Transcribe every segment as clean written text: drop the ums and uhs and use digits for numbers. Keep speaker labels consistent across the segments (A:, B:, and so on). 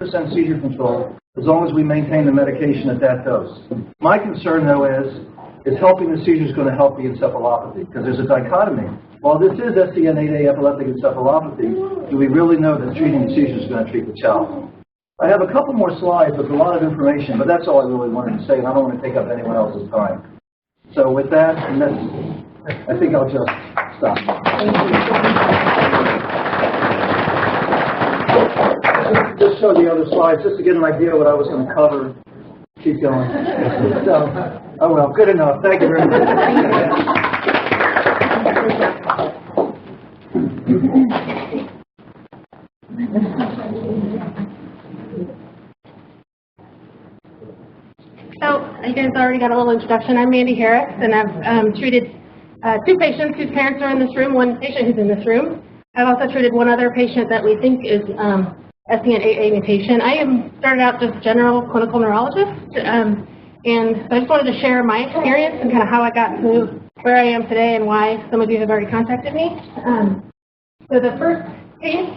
A: seizure control as long as we maintain the medication at that dose. My concern, though, is helping the seizure is going to help the encephalopathy, because there's a dichotomy. While this is SCN8A epileptic encephalopathy, do we really know that treating the seizure is going to treat the child? I have a couple more slides with a lot of information, but that's all I really wanted to say, and I don't want to take up anyone else's time. So with that, I think I'll just stop. Just show the other slides, just to get an idea of what I was going to cover. Keep going. So, oh well, good enough. Thank you very much.
B: So, you guys already got a little introduction. I'm Mandy Harris, and I've treated 2 patients whose parents are in this room, 1 patient who's in this room. I've also treated 1 other patient that we think is SCN8A mutation. I started out just general clinical neurologist, and so I just wanted to share my experience and kind of how I got to where I am today and why some of you have already contacted me. So the first case,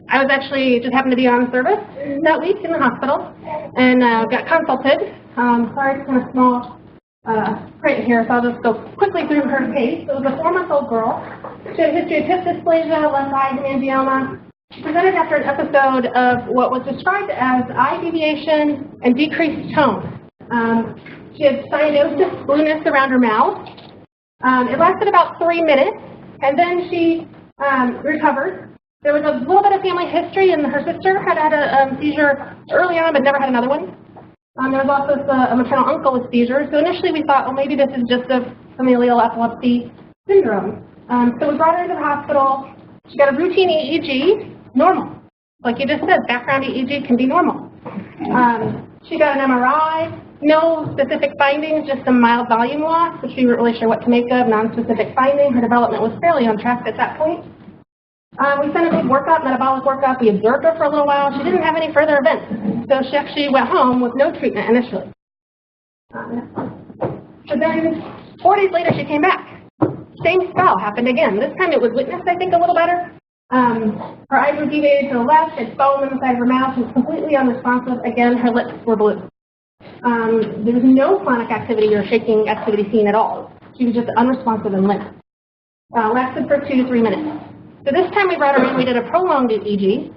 B: I was actually just happened to be on service that week in the hospital and got consulted. Sorry, it's kind of small print here, so I'll just go quickly through her case. So it was a 4-month-old girl. She had a history of hip dysplasia, left eye hemangioma. She presented after an episode of what was described as eye deviation and decreased tone. She had cyanosis, blueness around her mouth. It lasted about 3 minutes, and then she recovered. There was a little bit of family history, and her sister had a seizure early on, but never had another one. There was also a maternal uncle with seizures. So initially we thought, well, maybe this is just a familial epilepsy syndrome. So we brought her to the hospital. She got a routine EEG, normal. Like you just said, background EEG can be normal. She got an MRI, no specific findings, just some mild volume loss, which we weren't really sure what to make of, non-specific finding. Her development was fairly on track at that point. We sent a big workup, metabolic workup. We observed her for a little while. She didn't have any further events. So she actually went home with no treatment initially. So then 4 days later, she came back. Same spell happened again. This time it was witnessed, I think, a little better. Her eyes were deviated to the left. She had foam in the side of her mouth. She was completely unresponsive. Again, her lips were blue. There was no clonic activity or shaking activity seen at all. She was just unresponsive and limp. Lasted for 2 to 3 minutes. So this time we brought her in, we did a prolonged EEG,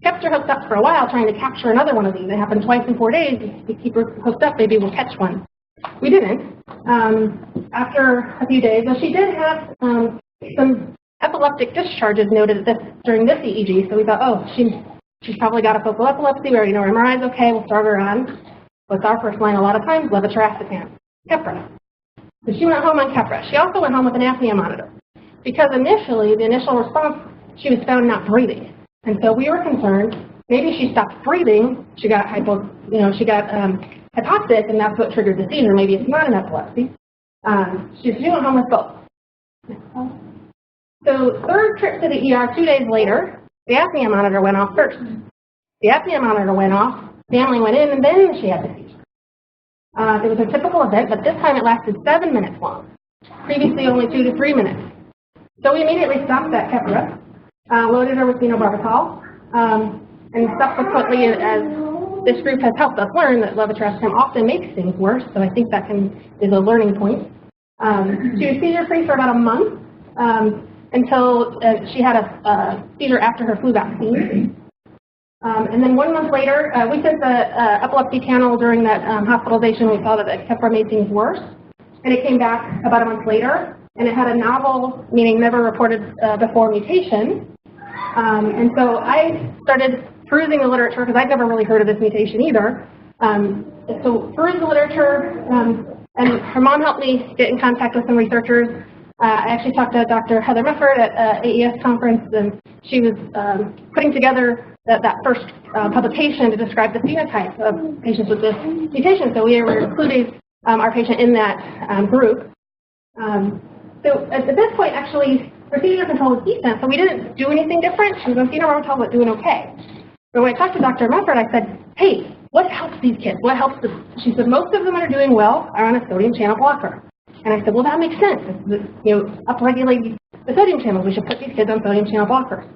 B: kept her hooked up for a while trying to capture another one of these. It happened twice in 4 days. If we keep her hooked up, maybe we'll catch one. We didn't. After a few days, well, she did have some epileptic discharges noted during this EEG, so we thought, oh, she's probably got a focal epilepsy. We already know her MRI is okay. We'll start her on what's our first line a lot of times, levetiracetam, Keppra. So she went home on Keppra. She also went home with an apnea monitor. Because initially, the initial response, she was found not breathing. And so we were concerned, maybe she stopped breathing, she got hypoxic, and that's what triggered the seizure. Maybe it's not an epilepsy. She went home with both. So 3rd trip to the ER 2 days later, the apnea monitor went off first. The apnea monitor went off, family went in, and then she had the seizure. It was a typical event, but this time it lasted 7 minutes long. Previously only 2 to 3 minutes. So we immediately stopped that Keppra, loaded her with phenobarbital, and subsequently, as this group has helped us learn that levetiracetam often makes things worse, so I think that is a learning point. She was seizure-free for about a month until she had a seizure after her flu vaccine. And then 1 month later, we sent the epilepsy panel during that hospitalization. We saw that the Keppra made things worse, and it came back about a month later. And it had a novel, meaning never reported before, mutation. And so I started perusing the literature because I'd never really heard of this mutation either. So perused the literature, and her mom helped me get in contact with some researchers. I actually talked to Dr. Heather Mefford at AES conference, and she was putting together that first publication to describe the phenotype of patients with this mutation. So we were including our patient in that group. So at this point, actually, her seizure control was decent, so we didn't do anything different. She was on phenobarbital, but doing okay. But when I talked to Dr. Mefford, I said, hey, what helps these kids? What helps them? She said, most of them that are doing well are on a sodium channel blocker. And I said, well, that makes sense. It's, upregulating the sodium channels. We should put these kids on sodium channel blockers.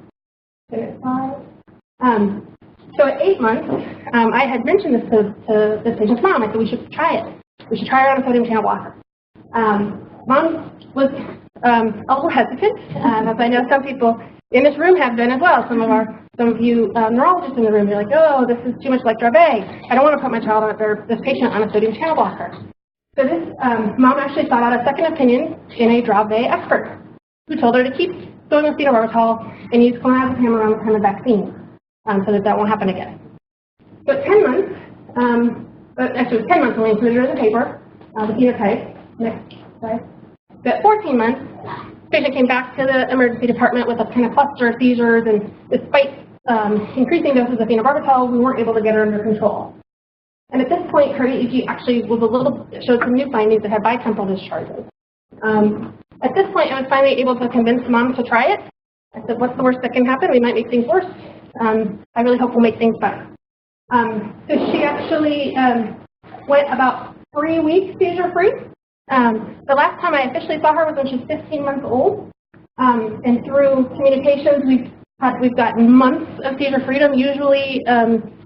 B: So at 8 months, I had mentioned this to this patient's mom. I said, we should try it. We should try her on a sodium channel blocker. Mom was a little hesitant, as I know some people in this room have been as well. Some of you neurologists in the room, you're like, oh, this is too much like Dravet. I don't want to put my child or this patient on a sodium channel blocker. So this mom actually sought out a second opinion in a Dravet expert who told her to keep going with phenobarbital and use clonazepam around the time of vaccine so that won't happen again. So at 10 months, actually it was 10 months when we included her in the paper, the phenotype. Next slide. So at 14 months, the patient came back to the emergency department with a kind of cluster of seizures, and despite increasing doses of phenobarbital, we weren't able to get her under control. And at this point, her EEG actually showed some new findings that had bitemporal discharges. At this point, I was finally able to convince mom to try it. I said, what's the worst that can happen? We might make things worse. I really hope we'll make things better. So she actually went about 3 weeks seizure-free. The last time I officially saw her was when she was 15 months old. And through communications, we've gotten months of seizure freedom. Usually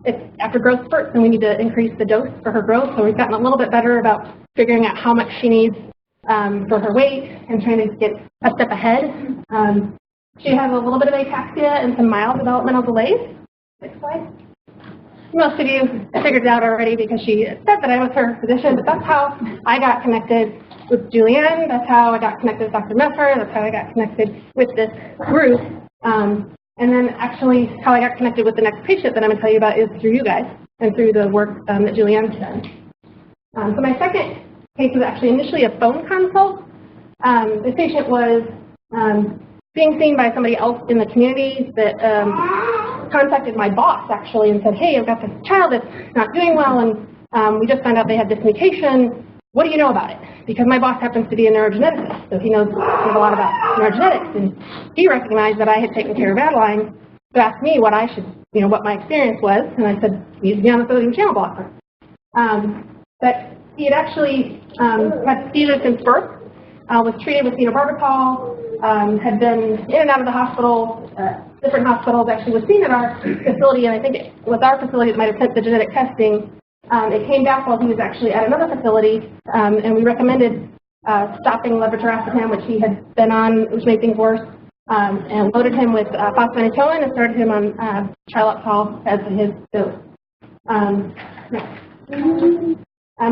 B: it's after growth spurts, and we need to increase the dose for her growth. So we've gotten a little bit better about figuring out how much she needs for her weight and trying to get a step ahead. She has a little bit of ataxia and some mild developmental delays. Next slide. Most of you figured it out already because she said that I was her physician, but that's how I got connected with Julianne. That's how I got connected with Dr. Messer. That's how I got connected with this group. And then actually how I got connected with the next patient that I'm going to tell you about is through you guys and through the work that Julianne's done. So my second case was actually initially a phone consult. This patient was being seen by somebody else in the community that contacted my boss actually and said, hey, I've got this child that's not doing well, and we just found out they had this mutation. What do you know about it? Because my boss happens to be a neurogeneticist, so he knows a lot about neurogenetics, and he recognized that I had taken care of Adeline, so asked me what I should, what my experience was, and I said, he needs to be on a sodium channel blocker. But he had actually had seizures since birth, was treated with phenobarbital, had been in and out of the hospital, different hospitals, actually was seen at our facility, and I think it was our facility that might have sent the genetic testing. It came back while he was actually at another facility, and we recommended stopping levetiracetam, which he had been on, which made things worse, and loaded him with phosphoenatoin and started him on trilaptol as his dose.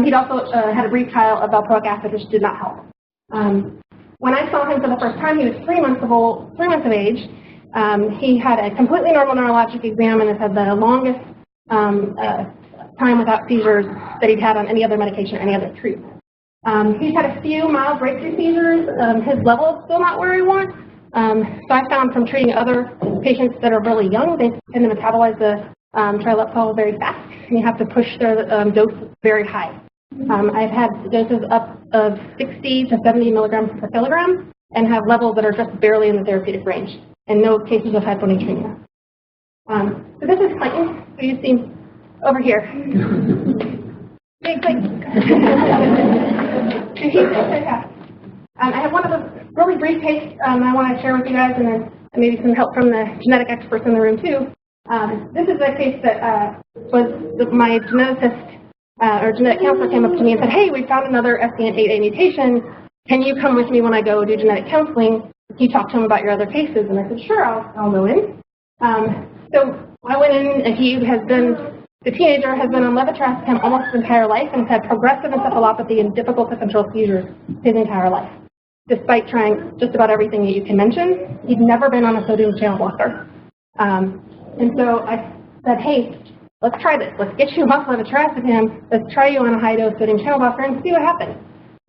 B: He'd also had a brief trial of valproic acid, which did not help. When I saw him for the first time, he was 3 months of age. He had a completely normal neurologic exam and has had the longest time without seizures that he'd had on any other medication or any other treatment. He's had a few mild breakthrough seizures. His level is still not where we want. So I found from treating other patients that are really young, they tend to metabolize the trilaptol very fast, and you have to push their dose very high. I've had doses up of 60 to 70 milligrams per kilogram and have levels that are just barely in the therapeutic range, and no cases of hyponatremia. So this is Clayton, who you see over here. Big Clayton. I have one of the really brief case I want to share with you guys, and then maybe some help from the genetic experts in the room too. This is a case that my geneticist or genetic counselor came up to me and said, hey, we found another SCN8A mutation. Can you come with me when I go do genetic counseling? Can you talk to him about your other cases? And I said, sure, I'll go in. So I went in, and the teenager has been on levetiracetam almost his entire life and has had progressive encephalopathy and difficult to control seizures his entire life. Despite trying just about everything that you can mention, he'd never been on a sodium channel blocker. And so I said, hey, let's try this. Let's get you off levetiracetam. Let's try you on a high-dose sodium channel blocker and see what happens.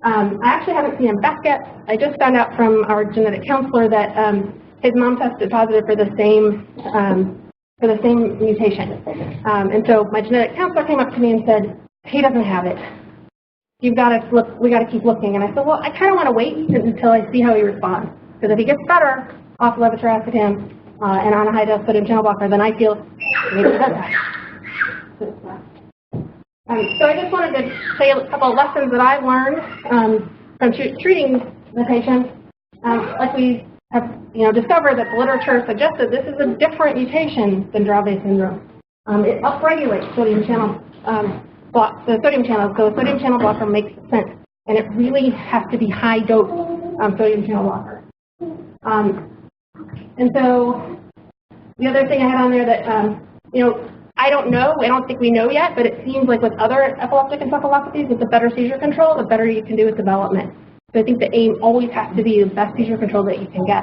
B: I actually haven't seen him back yet. I just found out from our genetic counselor that his mom tested positive for the same mutation. And so my genetic counselor came up to me and said, he doesn't have it. You've got to look. We got to keep looking. And I said, well, I kind of want to wait until I see how he responds, because if he gets better off levetiracetam and on a high-dose sodium channel blocker, then I feel maybe he does have it. So I just wanted to say a couple of lessons that I've learned from treating the patients. Like we have, discovered that the literature suggested this is a different mutation than Dravet syndrome. It upregulates sodium channel the sodium channel. So a sodium channel blocker makes sense, and it really has to be high dose sodium channel blocker. And so the other thing I had on there that I don't know, I don't think we know yet, but it seems like with other epileptic encephalopathies, with the better seizure control, the better you can do with development. So I think the aim always has to be the best seizure control that you can get,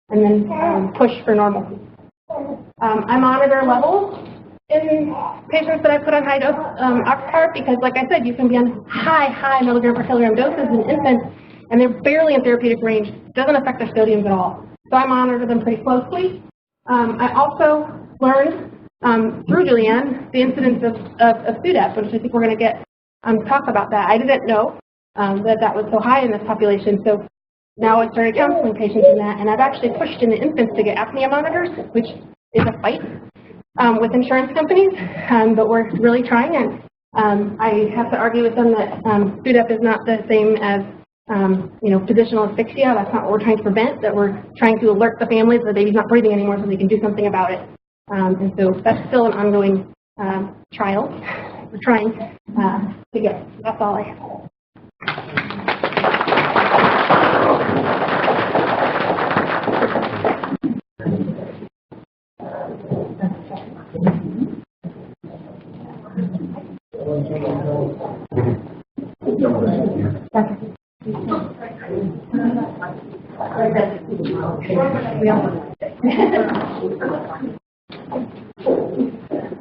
B: and then push for normalcy. I monitor levels in patients that I put on high dose oxycarb because, like I said, you can be on high milligram per kilogram doses in infants, and they're barely in therapeutic range. It doesn't affect their sodiums at all. So I monitor them pretty closely. I also learned through Julianne the incidence of SUDEP, which I think we're going to get talk about that. I didn't know that was so high in this population. So now I started counseling patients in that, and I've actually pushed in the infants to get apnea monitors, which is a fight with insurance companies, but we're really trying. And I have to argue with them that SUDEP is not the same as positional asphyxia. That's not what we're trying to prevent. That we're trying to alert the families that the baby's not breathing anymore, so they can do something about it. And so that's still an ongoing trial. We're trying to get. That's all I have.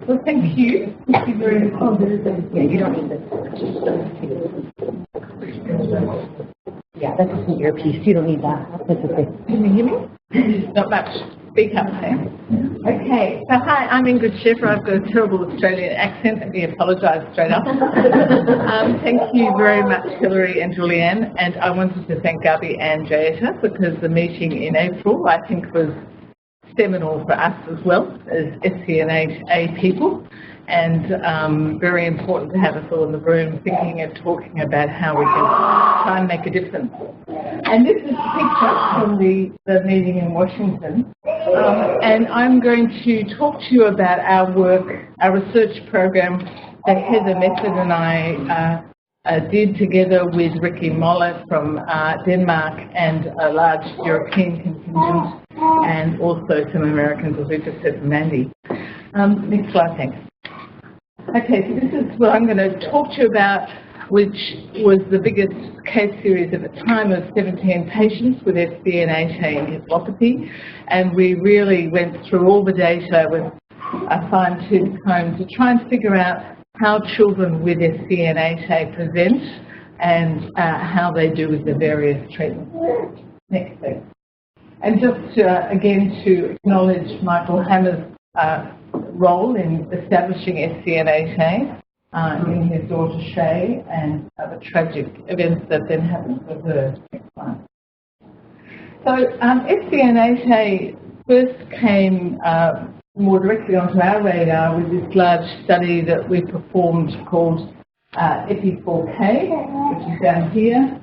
C: Well, thank you. Thank you very much.
D: Yeah, you don't need this. Yeah, that's just an earpiece. You don't need that. That's okay.
C: Can you hear me? Not much. Speak up there. Okay. So, hi, I'm Ingrid Sheffer. I've got a terrible Australian accent. Let me apologise straight up. Thank you very much, Hilary and Julianne. And I wanted to thank Gabby and Jayetta because the meeting in April, I think, was seminal for us as well as SCN8A people, and very important to have us all in the room thinking and talking about how we can try and make a difference. And this is a picture from the meeting in Washington, and I'm going to talk to you about our work, our research program that Heather Method and I did together with Ricky Moller from Denmark and a large European contingent, and also some Americans, as we just heard from Mandy. Next slide, thanks. Okay, so this is what I'm going to talk to you about, which was the biggest case series at the time of 17 patients with SCN8A encephalopathy, and we really went through all the data with a fine-tooth comb to try and figure out how children with SCN8A present and how they do with the various treatments. Next, please. And just again to acknowledge Michael Hammer's role in establishing SCN8A in his daughter Shay and the tragic events that then happened with her. Next slide. So SCN8A first came more directly onto our radar with this large study that we performed called EPI4K, which is down here,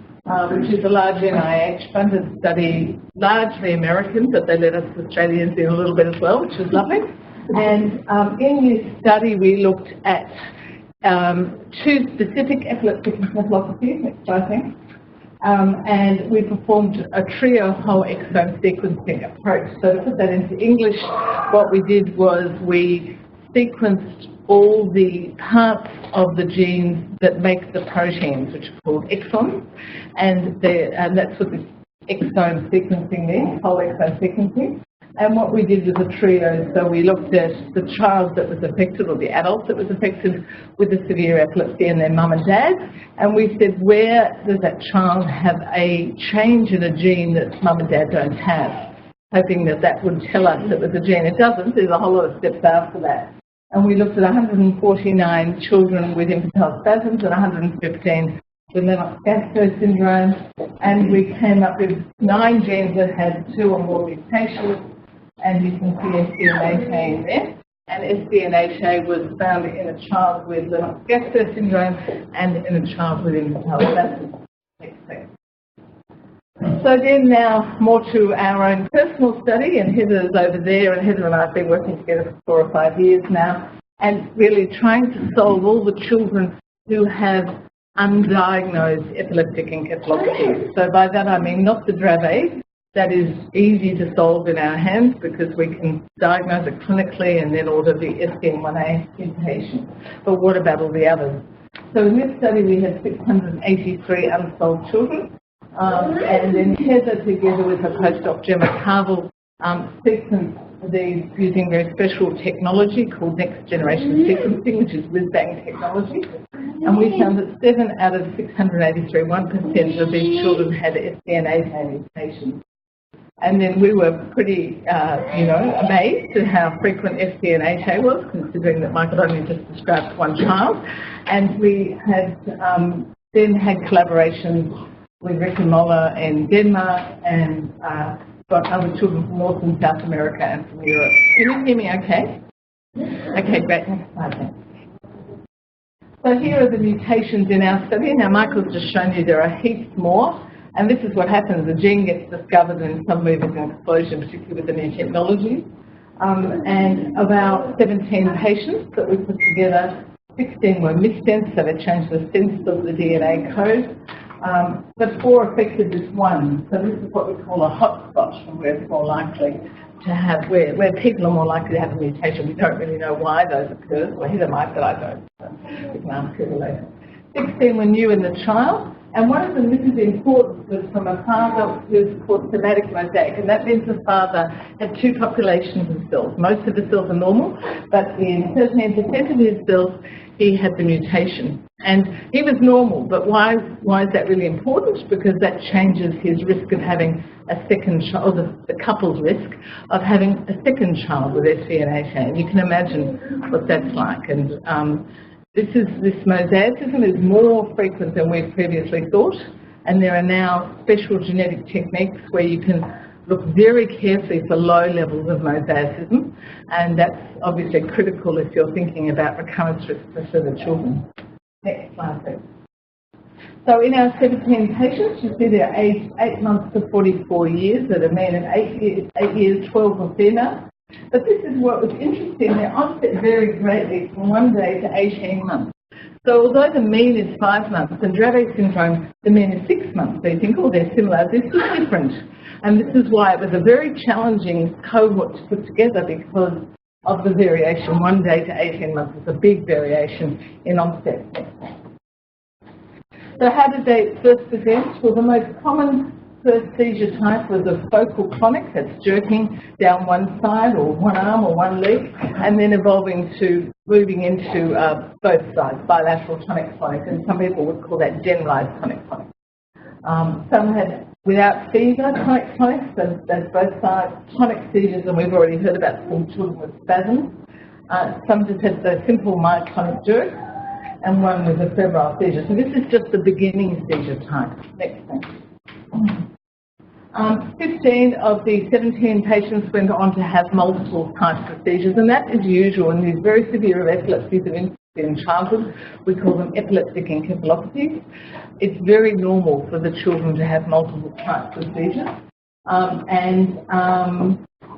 C: which is a large NIH-funded study, largely American, but they let us Australians in a little bit as well, which was lovely. And in this study, we looked at two specific epileptic encephalopathies, next slide, thanks. And we performed a trio whole exome sequencing approach. So to put that into English, what we did was we sequenced all the parts of the genes that make the proteins, which are called exons, and that's what this exome sequencing means, whole exome sequencing. And what we did was a trio, so we looked at the child that was affected, or the adult that was affected with the severe epilepsy, and their mum and dad, and we said, where does that child have a change in a gene that mum and dad don't have? Hoping that that would tell us it was a gene. It doesn't, there's a whole lot of steps after that. And we looked at 149 children with infantile spasms and 115 with Lennox-Gastaut syndrome, and we came up with 9 genes that had 2 or more mutations. And you can see SCN8A in there. And SCN8A was found in a child with Lennox-Gastaut syndrome and in a child with infantile spasms. Next, please. So then now more to our own personal study, and Heather's over there, and Heather and I have been working together for 4 or 5 years now. and really trying to solve all the children who have undiagnosed epileptic encephalopathy. So by that I mean not the Dravet, that is easy to solve in our hands because we can diagnose it clinically and then order the SCN8A inpatient. But what about all the others? So in this study we had 683 unsolved children, and then Heather, together with her postdoc Gemma Carville, sequenced these using very special technology called next generation sequencing, which is whiz-bang technology. And we found that 7 out of 683, 1% of these children had SCN8A mutations. And then we were pretty, amazed at how frequent SCN8A was, considering that Michael only just described one child. And we had then had collaborations with Rick and Moller in Denmark and got other children from North and South America and from Europe. Can you hear me okay? Okay, great. Next slide, thanks. So here are the mutations in our study. Now, Michael's just shown you there are heaps more. And this is what happens. The gene gets discovered and some move into an explosion, particularly with the new technology. And of our 17 patients that we put together, 16 were missense, so they changed the sense of the DNA code. But 4 affected this one. So this is what we call a hotspot, and where it's more likely to have, where people are more likely to have a mutation. We don't really know why those occur. Well, Heather might, but I don't. So we can ask her later. 16 were new in the trial. And one of them, this is important, was from a father who's called somatic mosaic, and that means the father had 2 populations of cells. Most of the cells are normal, but in 13% of his cells, he had the mutation. And he was normal, but why is that really important? Because that changes his risk of having a second child, the couple's risk of having a second child with SCN8A. And you can imagine what that's like. And this mosaicism is more frequent than we previously thought, and there are now special genetic techniques where you can look very carefully for low levels of mosaicism, and that's obviously critical if you're thinking about recurrence risk for further children. Next slide, please. So in our 17 patients, you see they're aged 8 months to 44 years, at a mean of 8 years, 12 were female. But this is what was interesting. Their onset varied greatly from 1 day to 18 months. So although the mean is 5 months, in Dravet syndrome, the mean is 6 months. So you think, oh, they're similar. This is different. And this is why it was a very challenging cohort to put together because of the variation. 1 day to 18 months is a big variation in onset. So how did they first present? Well, the most common first seizure type was a focal clonic, that's jerking down one side or one arm or one leg, and then evolving to moving into both sides, bilateral tonic-clonic, and some people would call that generalized tonic-clonic. Some had without seizure tonic-clonics, so that's both sides, tonic seizures, and we've already heard about some children with spasms. Some just had the simple myoclonic jerk, and one with a febrile seizure. So this is just the beginning seizure type. Next thing. 15 of the 17 patients went on to have multiple types of seizures, and that is usual in these very severe epilepsies of in childhood. We call them epileptic encephalopathies. It's very normal for the children to have multiple types of seizures.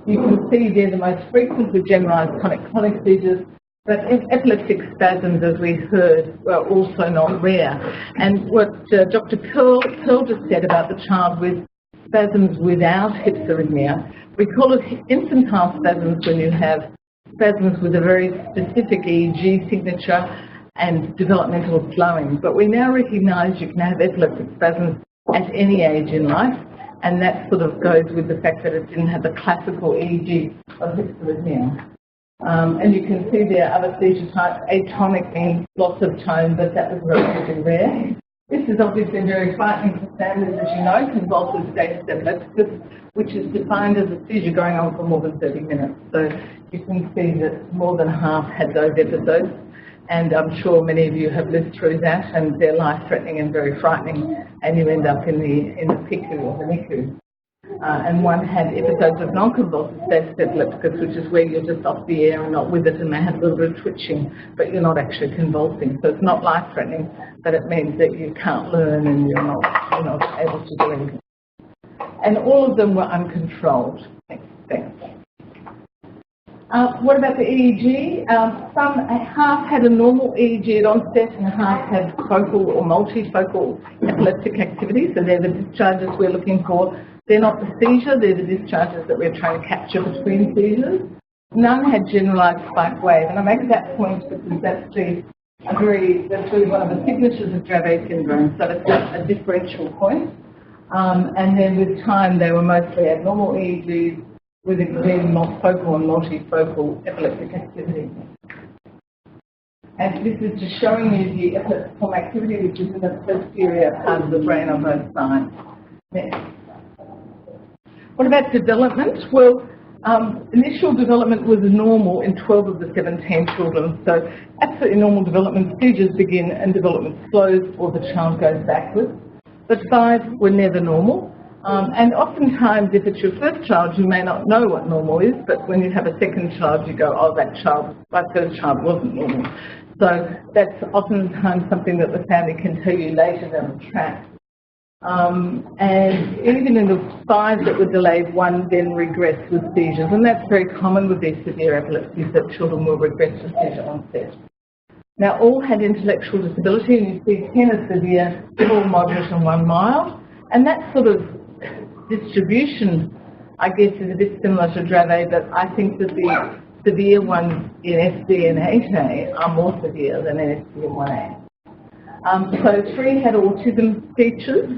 C: You can see they're the most frequent with generalized tonic-clonic seizures, but epileptic spasms, as we heard, were also not rare. And what Dr. Pearl just said about the child with spasms without hypsarrhythmia, we call it infantile spasms when you have spasms with a very specific EEG signature and developmental slowing. But we now recognise you can have epileptic spasms at any age in life, and that sort of goes with the fact that it didn't have the classical EEG of hypsarrhythmia. And you can see there are other seizure types. Atonic means lots of tone, but that was relatively rare. This is obviously very frightening for families, as you know, convulsive status epilepticus, which is defined as a seizure going on for more than 30 minutes. So you can see that more than half had those episodes, and I'm sure many of you have lived through that, and they're life-threatening and very frightening, and you end up in the PICU or the NICU. And one had episodes of non-convulsive status epilepticus, which is where you're just off the air and not with it, and they have a little bit of twitching, but you're not actually convulsing. So it's not life-threatening, but it means that you can't learn and you're not able to do anything. And all of them were uncontrolled. Next. What about the EEG? Half had a normal EEG at onset and half had focal or multifocal epileptic activity. So they're the discharges we're looking for. They're not the seizure, they're the discharges that we're trying to capture between seizures. None had generalized spike wave, and I make that point because that's really one of the signatures of Dravet syndrome, so it's a differential point. And then with time, they were mostly abnormal EEGs with including focal and multifocal epileptic activity. And this is just showing you the epileptiform activity, which is in the posterior part of the brain on both sides. Next. What about development? Well, initial development was normal in 12 of the 17 children. So absolutely normal development. Seizures begin and development slows or the child goes backwards. But 5 were never normal. And oftentimes, if it's your first child, you may not know what normal is, but when you have a second child, you go, oh, my first child wasn't normal. So that's oftentimes something that the family can tell you later down the track. And even in the 5 that were delayed, 1 then regressed with seizures. And that's very common with these severe epilepsies, that children will regress to seizure onset. Now, all had intellectual disability, and you see 10 are severe, 4 moderate and 1 mild. And that sort of distribution, I guess, is a bit similar to Dravet, but I think that the severe ones in SCN8A are more severe than in SCN1A. So 3 had autism features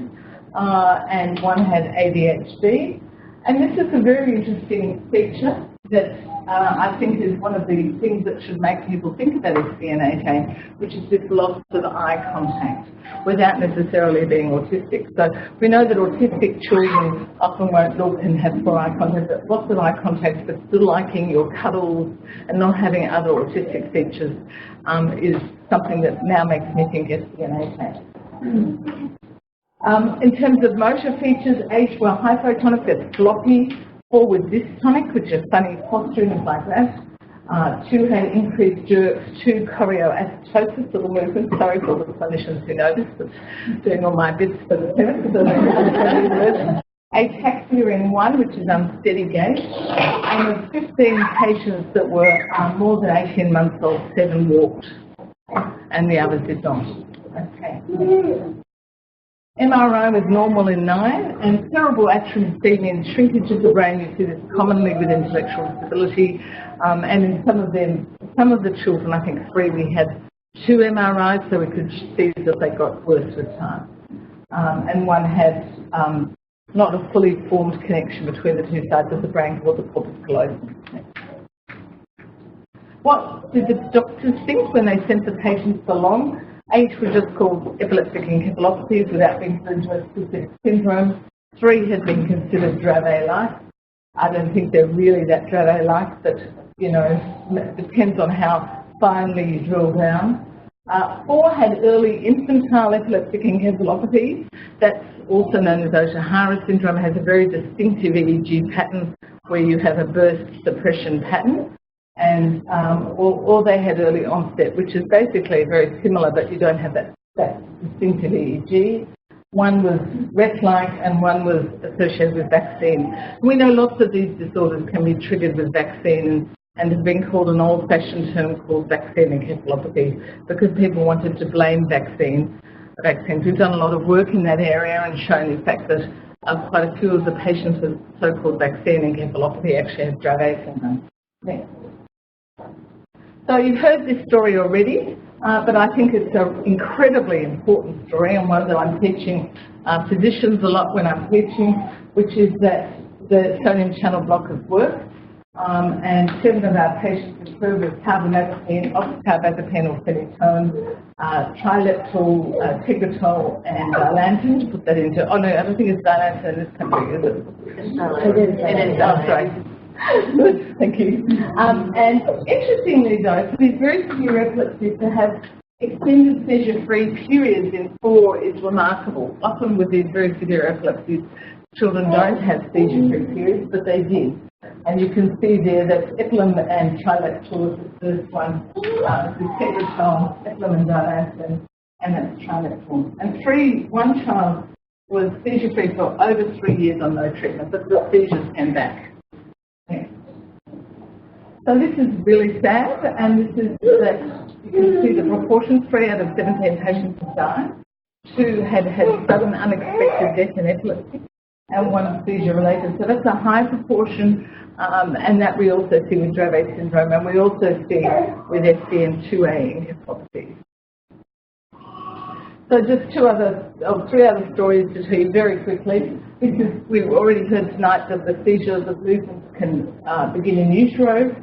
C: and 1 had ADHD. And this is a very interesting feature that I think is one of the things that should make people think about SCN8A, which is this loss of eye contact without necessarily being autistic. So we know that autistic children often won't look and have poor eye contact, but lots of eye contact, but still liking your cuddles and not having other autistic features is something that now makes me think SCN8A. In terms of motor features, 8 were hypotonic, that's floppy, 4 were dystonic, which are funny posturing like that. 2 had increased jerks, 2 choreoathetosis, little movements. Sorry for the clinicians who know this, but doing all my bits for the parents. Ataxia in 1, which is unsteady gait. And of 15 patients that were more than 18 months old, 7 walked, and the others did not. Okay. MRI was normal in 9, and cerebral atrophy means shrinkage of the brain. You see this commonly with intellectual disability, and in some of the children, I think 3, we had 2 MRIs, so we could see that they got worse with time. And 1 had not a fully formed connection between the 2 sides of the brain called the corpus callosum. What did the doctors think when they sent the patients along? 8 were just called epileptic encephalopathies without being put into a specific syndrome. 3 had been considered Dravet-like. I don't think they're really that Dravet-like, but, you know, it depends on how finely you drill down. 4 had early infantile epileptic encephalopathy. That's also known as Ohtahara syndrome. It has a very distinctive EEG pattern where you have a burst suppression pattern. And or they had early onset, which is basically very similar, but you don't have that distinctive EEG. 1 was Rett-like and 1 was associated with vaccine. We know lots of these disorders can be triggered with vaccine and have been called an old-fashioned term called vaccine encephalopathy because people wanted to blame vaccines. We've done a lot of work in that area and shown, in fact, that quite a few of the patients with so-called vaccine encephalopathy actually have Dravet syndrome. Next. So you've heard this story already, but I think it's an incredibly important story and one that I'm teaching physicians a lot when I'm teaching, which is that the sodium channel blockers work, and 7 of our patients improved with carbamazepine, oxcarbazepine or phenytoin, trileptal, tegretol, and dilantin. To put that into, oh no, I don't think it's dilantin in this country, is it? It is. Oh, sorry. Good, thank you. And interestingly though, for these very severe epilepsies to have extended seizure-free periods in 4 is remarkable. Often with these very severe epilepsies, children don't have seizure-free periods, but they did. And you can see there that epilim and trileptal is the first one, the tegretol, epilim and dilantin, and that's trileptal. And 1 child was seizure-free for over 3 years on no treatment, but the seizures came back. So this is really sad, and this is that you can see the proportion: 3 out of 17 patients have died, 2 had sudden unexpected death in epilepsy, and 1 seizure-related. So that's a high proportion, and that we also see with Dravet syndrome, and we also see with SCN8A encephalopathy. So just 3 other stories to tell you very quickly. We've already heard tonight that the seizures of movements can begin in utero.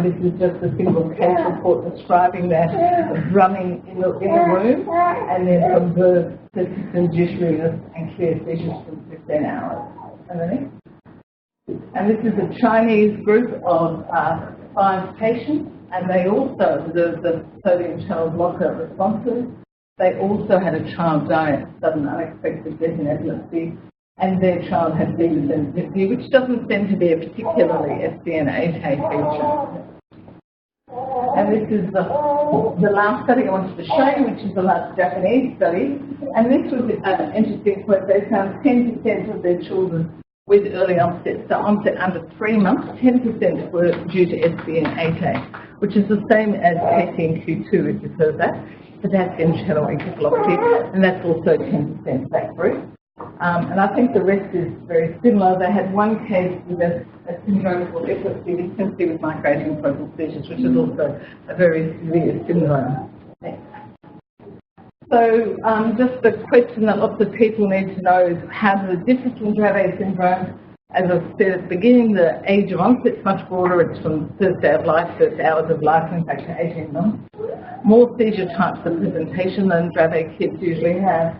C: This is just a single case report describing that drumming in the womb, and then from birth, persistent jittery and clear seizures from 15 hours. And this is a Chinese group of 5 patients, and they also observed the sodium channel blocker responses. They also had a child die of sudden unexpected death in epilepsy, and their child had fever sensitivity, which doesn't seem to be a particularly SCN8A feature. And this is the last study I wanted to show you, which is the last Japanese study. And this was an interesting point. They found 10% of their children with early onset, so onset under 3 months, 10% were due to SCN8A, which is the same as KCNQ2, if you've heard that. Potassium channel encephalopathy, and that's also 10% that group. And I think the rest is very similar. They had 1 case with a syndrome called epilepsy deficiency with migrating focal seizures, which is also a very severe syndrome. So just the question that lots of people need to know is how does it differ from Dravet syndrome? As I said at the beginning, the age of onset is much broader. It's from first day of life, first hours of life, in fact, to 18 months. More seizure types of presentation than Dravet kids usually have.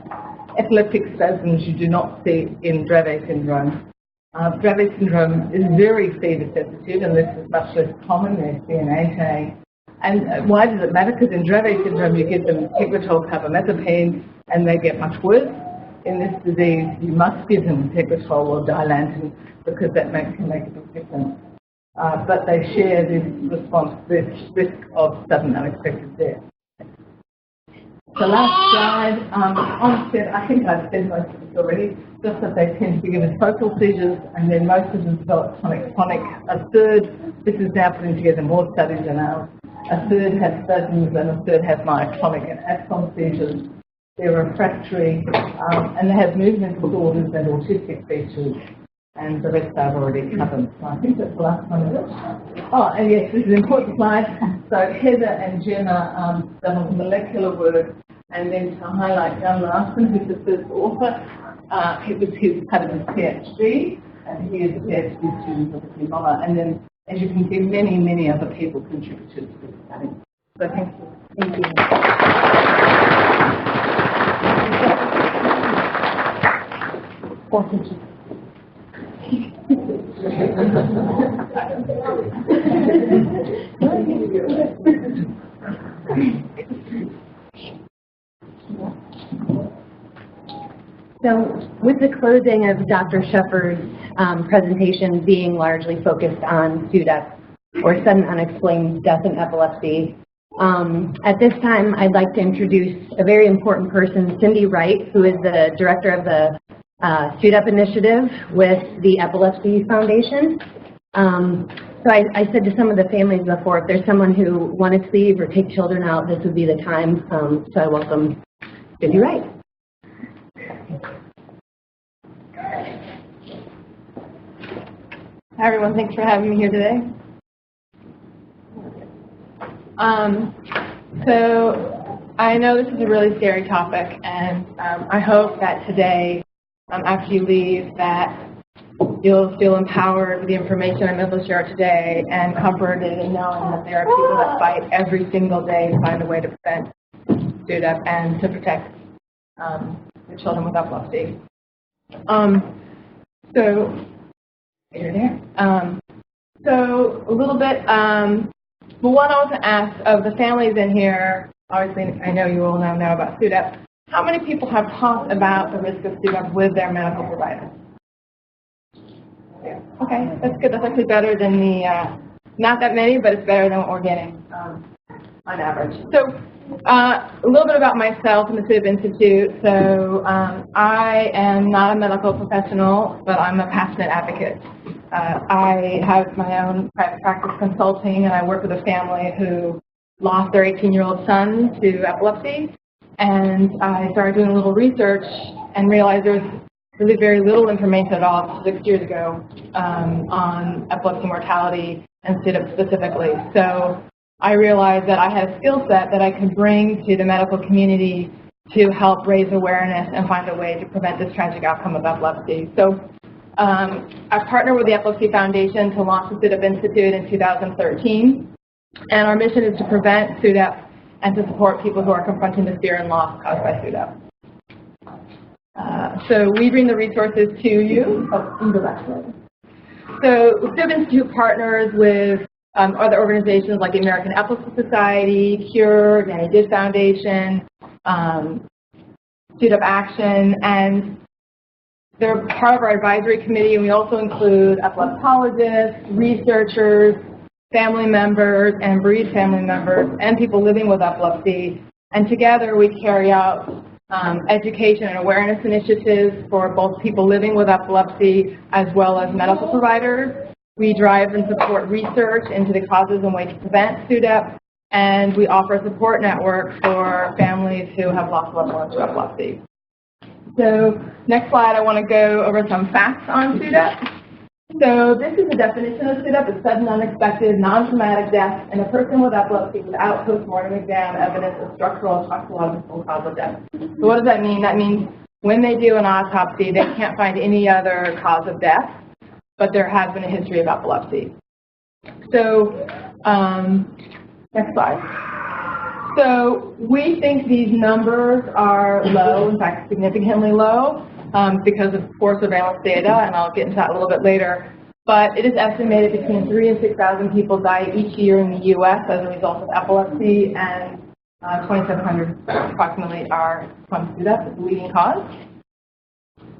C: Epileptic spasms you do not see in Dravet syndrome. Dravet syndrome is very fever sensitive, and this is much less common in SCN8A. And why does it matter? Because in Dravet syndrome you give them Tegretol, carbamazepine, and they get much worse. In this disease, you must give them Tegretol or Dilantin because that can make a big difference. But they share this risk of sudden unexpected death. The last slide, onset, I think I've said most of this already, just that they tend to be given focal seizures, and then most of them develop tonic-clonic. A third, this is now putting together more studies than ours, a third has spasms and a third has myoclonic and absence seizures. They're refractory, and they have movement disorders and autistic features, and the rest I've already covered. So I think that's the last one, is it? Oh, and yes, this is an important slide. So Heather and Gemma done all the molecular work, and then to highlight Jan Larson, who's the first author. It was his part of his PhD, and he is a PhD student of the Kimona. And then, as you can see, many, many other people contributed to this study. So thank you. Thank you.
D: So with the closing of Dr. Sheffer's presentation being largely focused on SUDEP, or sudden unexplained death in epilepsy, at this time I'd like to introduce a very important person, Cindy Wright, who is the director of the SUDEP initiative with the Epilepsy Foundation. So I said to some of the families before, if there's someone who wanted to leave or take children out, this would be the time. So I welcome Cindy Wright.
B: Hi everyone, thanks for having me here today. So I know this is a really scary topic, and I hope that today, after you leave, that you'll feel empowered with the information I'm able to share today, and comforted in knowing that there are people that fight every single day to find a way to prevent SUDEP and to protect the children with epilepsy. So a little bit, well, what I want to ask of the families in here, obviously I know you all now know about SUDEP, how many people have talked about the risk of SUDEP with their medical provider? Yeah. Okay, that's good. That's actually better than the, not that many, but it's better than what we're getting on average. So a little bit about myself and the SUDEP Institute. So I am not a medical professional, but I'm a passionate advocate.
C: I have my own private practice consulting, and I work with a family who lost their 18-year-old son to epilepsy. And I started doing a little research and realized there's really very little information at all 6 years ago on epilepsy mortality and SIDA specifically. So I realized that I had a skill set that I could bring to the medical community to help raise awareness and find a way to prevent this tragic outcome of epilepsy. So I partnered with the Epilepsy Foundation to launch the SIDA Institute in 2013. And our mission is to prevent SUDEP and to support people who are confronting the fear and loss caused by SUDEP. So we bring the resources to you. So the SIDEP Institute partners with other organizations like the American Epilepsy Society, CURE, Danny Did Foundation, SUDEP Action, and they're part of our advisory committee, and we also include epileptologists, researchers, family members, and bereaved family members, and people living with epilepsy. And together we carry out education and awareness initiatives for both people living with epilepsy as well as medical providers. We drive and support research into the causes and ways to prevent SUDEP, and we offer a support network for families who have lost loved ones to epilepsy. So next slide, I want to go over some facts on SUDEP. So this is the definition of SUDEP: a sudden, unexpected, non-traumatic death in a person with epilepsy without post-mortem exam evidence of structural or toxicological cause of death. So what does that mean? That means when they do an autopsy, they can't find any other cause of death, but there has been a history of epilepsy. So next slide. So we think these numbers are low, in fact significantly low, because of poor surveillance data, and I'll get into that a little bit later. But it is estimated between 3,000 and 6,000 people die each year in the U.S. as a result of epilepsy, and 2,700 approximately are from SUDEP, the leading cause.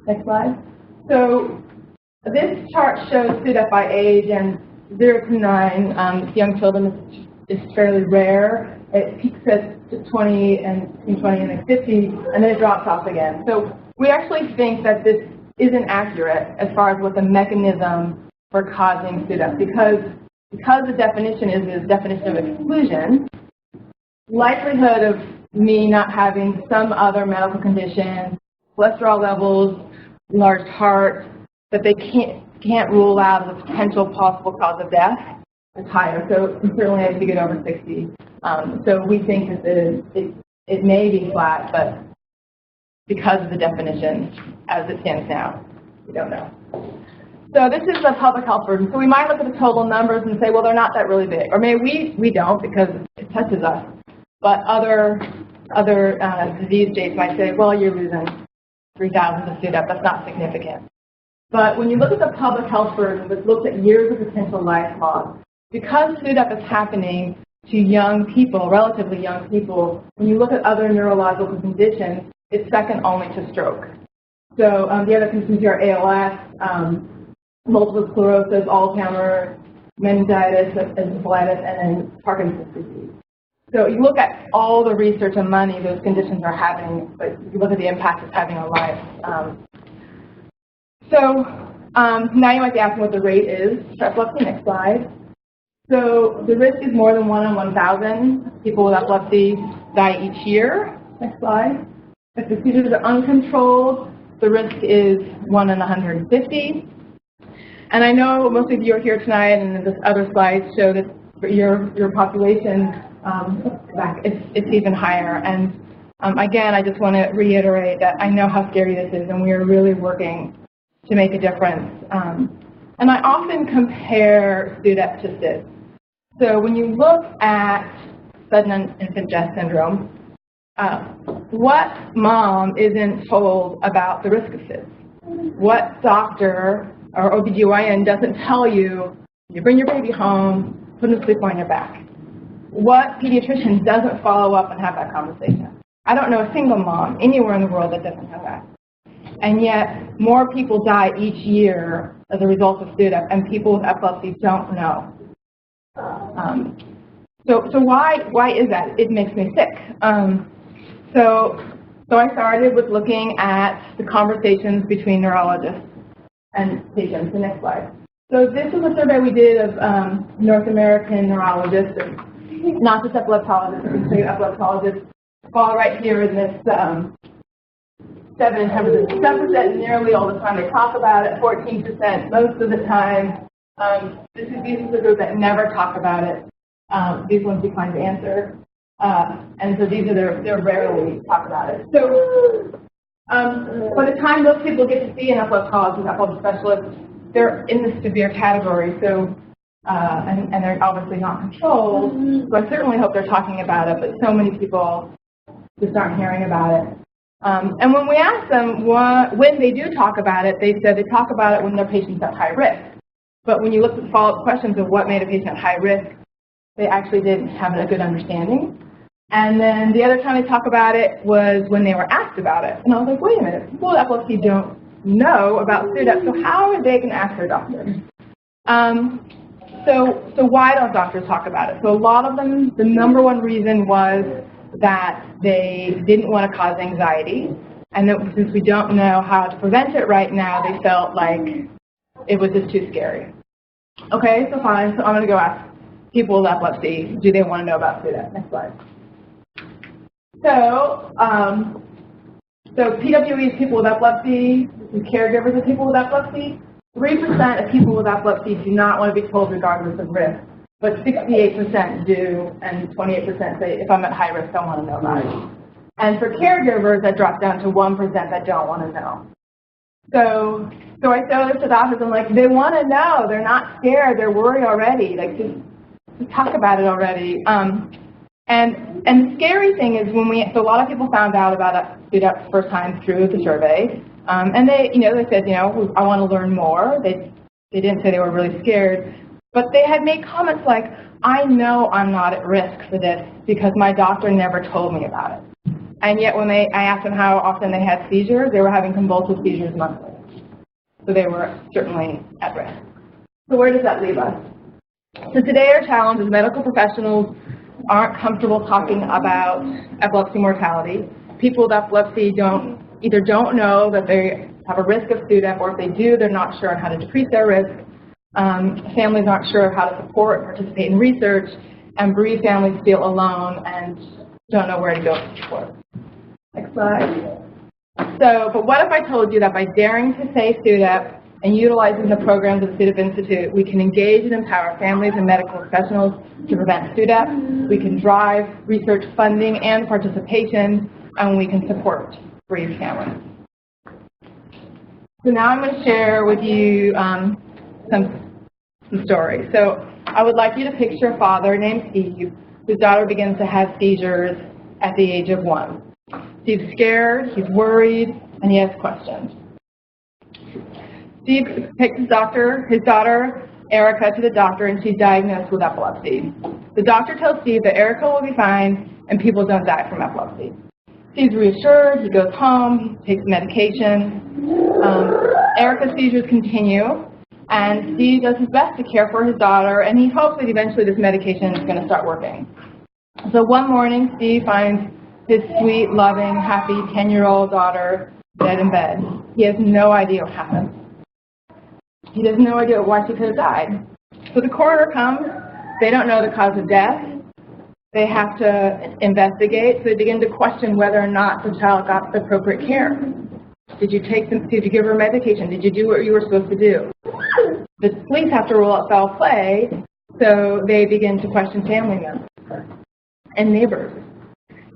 C: Next slide. So this chart shows SUDEP by age, and 0 to 9, young children is fairly rare. It peaks at 20 and between 20 and 50, and then it drops off again. So we actually think that this isn't accurate as far as what the mechanism for causing SUDEP, because the definition is the definition of exclusion. Likelihood of me not having some other medical condition, cholesterol levels, enlarged heart, that they can't rule out as a potential possible cause of death is higher. So certainly as you get over 60. So we think that it may be flat, but because of the definition as it stands now, we don't know. So this is the public health burden. So we might look at the total numbers and say, well, they're not that really big. Or maybe we don't because it touches us. But other disease states might say, well, you're losing 3,000 to SUDEP. That's not significant. But when you look at the public health burden, which looks at years of potential life loss, because SUDEP is happening to young people, relatively young people, when you look at other neurological conditions, it's second only to stroke. So the other conditions here are ALS, multiple sclerosis, Alzheimer's, meningitis, encephalitis, and then Parkinson's disease. So you look at all the research and money those conditions are having, but you look at the impact it's having on life. Now you might be asking what the rate is for epilepsy. Next slide. So the risk is more than 1 in 1,000 people with epilepsy die each year. Next slide. If the seizures are uncontrolled, the risk is 1 in 150. And I know most of you are here tonight, and this other slides show that for your population, it's even higher. And again, I just want to reiterate that I know how scary this is, and we are really working to make a difference. And I often compare SUDEP to SIDS. So when you look at sudden infant death syndrome, what mom isn't told about the risk of SIDS? What doctor or OBGYN doesn't tell you, you bring your baby home, put them to sleep on your back? What pediatrician doesn't follow up and have that conversation? I don't know a single mom anywhere in the world that doesn't have that. And yet, more people die each year as a result of SUDEP, and people with epilepsy don't know. So why is that? It makes me sick. So I started with looking at the conversations between neurologists and patients. The next slide. So this is a survey we did of North American neurologists, and not just epileptologists, but epileptologists, fall right here in this 7 and 10%. 7% nearly all the time they talk about it, 14% most of the time. This is the group that never talk about it. These ones decline to answer. And so these are they're rarely talk about it. So by the time most people get to see an epileptologist, epilepsy specialist, they're in the severe category. So and they're obviously not controlled. So I certainly hope they're talking about it, but so many people just aren't hearing about it. And when we ask them when they do talk about it, they said they talk about it when their patient's at high risk. But when you look at the follow-up questions of what made a patient at high risk, they actually didn't have a good understanding. And then the other time they talk about it was when they were asked about it. And I was like, wait a minute, people with epilepsy don't know about SUDEP, so how are they going to ask their doctor? So why don't doctors talk about it? So a lot of them, the number one reason was that they didn't want to cause anxiety, and that since we don't know how to prevent it right now, they felt like it was just too scary. Okay, so fine, so I'm going to go ask people with epilepsy, do they want to know about SUDEP? Next slide. So PWE is people with epilepsy, this is caregivers of people with epilepsy. 3% of people with epilepsy do not want to be told regardless of risk, but 68% do, and 28% say, if I'm at high risk, I want to know about it. And for caregivers, that drops down to 1% that don't want to know. So I tell this to doctors, I'm like, they want to know, they're not scared, they're worried already, like just talk about it already. And the scary thing is so a lot of people found out about SUDEP first time through the survey, and they said, I want to learn more. They didn't say they were really scared, but they had made comments like, I know I'm not at risk for this because my doctor never told me about it. And yet when I asked them how often they had seizures, they were having convulsive seizures monthly. So they were certainly at risk. So where does that leave us? So today our challenge is medical professionals aren't comfortable talking about epilepsy mortality. People with epilepsy either don't know that they have a risk of SUDEP, or if they do, they're not sure on how to decrease their risk. Families aren't sure how to support and participate in research, and bereaved families feel alone and don't know where to go for support. Next slide. But what if I told you that by daring to say SUDEP and utilizing the programs of the SUDEP Institute, we can engage and empower families and medical professionals to prevent SUDEP, we can drive research funding and participation, and we can support bereaved families. So now I'm going to share with you some stories. So I would like you to picture a father named Steve, whose daughter begins to have seizures at the age of 1. Steve's scared, he's worried, and he has questions. Steve takes his daughter, Erica, to the doctor, and she's diagnosed with epilepsy. The doctor tells Steve that Erica will be fine and people don't die from epilepsy. Steve's reassured, he goes home, he takes medication. Erica's seizures continue, and Steve does his best to care for his daughter, and he hopes that eventually this medication is going to start working. So one morning, Steve finds his sweet, loving, happy 10-year-old daughter dead in bed. He has no idea what happened. He has no idea why she could have died. So the coroner comes. They don't know the cause of death. They have to investigate. So they begin to question whether or not the child got the appropriate care. Did you give her medication? Did you do what you were supposed to do? The police have to rule out foul play, so they begin to question family members and neighbors.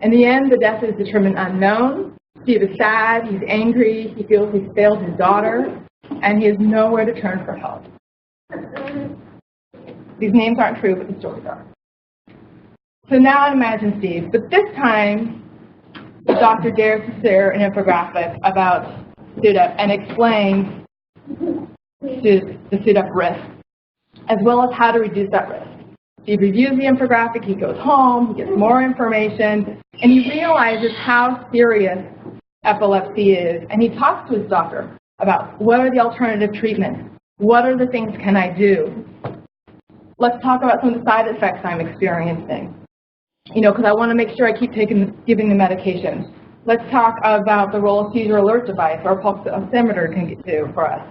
C: In the end, the death is determined unknown. Steve is sad, he's angry, he feels he's failed his daughter, and he has nowhere to turn for help. These names aren't true, but the stories are. So now I imagine Steve, but this time the doctor dares to share an infographic about SUDEP and explains the SUDEP risk, as well as how to reduce that risk. Steve reviews the infographic, he goes home, he gets more information, and he realizes how serious epilepsy is, and he talks to his doctor about what are the alternative treatments, what are the things can I do. Let's talk about some of the side effects I'm experiencing, because I want to make sure I keep giving the medication. Let's talk about the role of seizure alert device or pulse oximeter can do for us.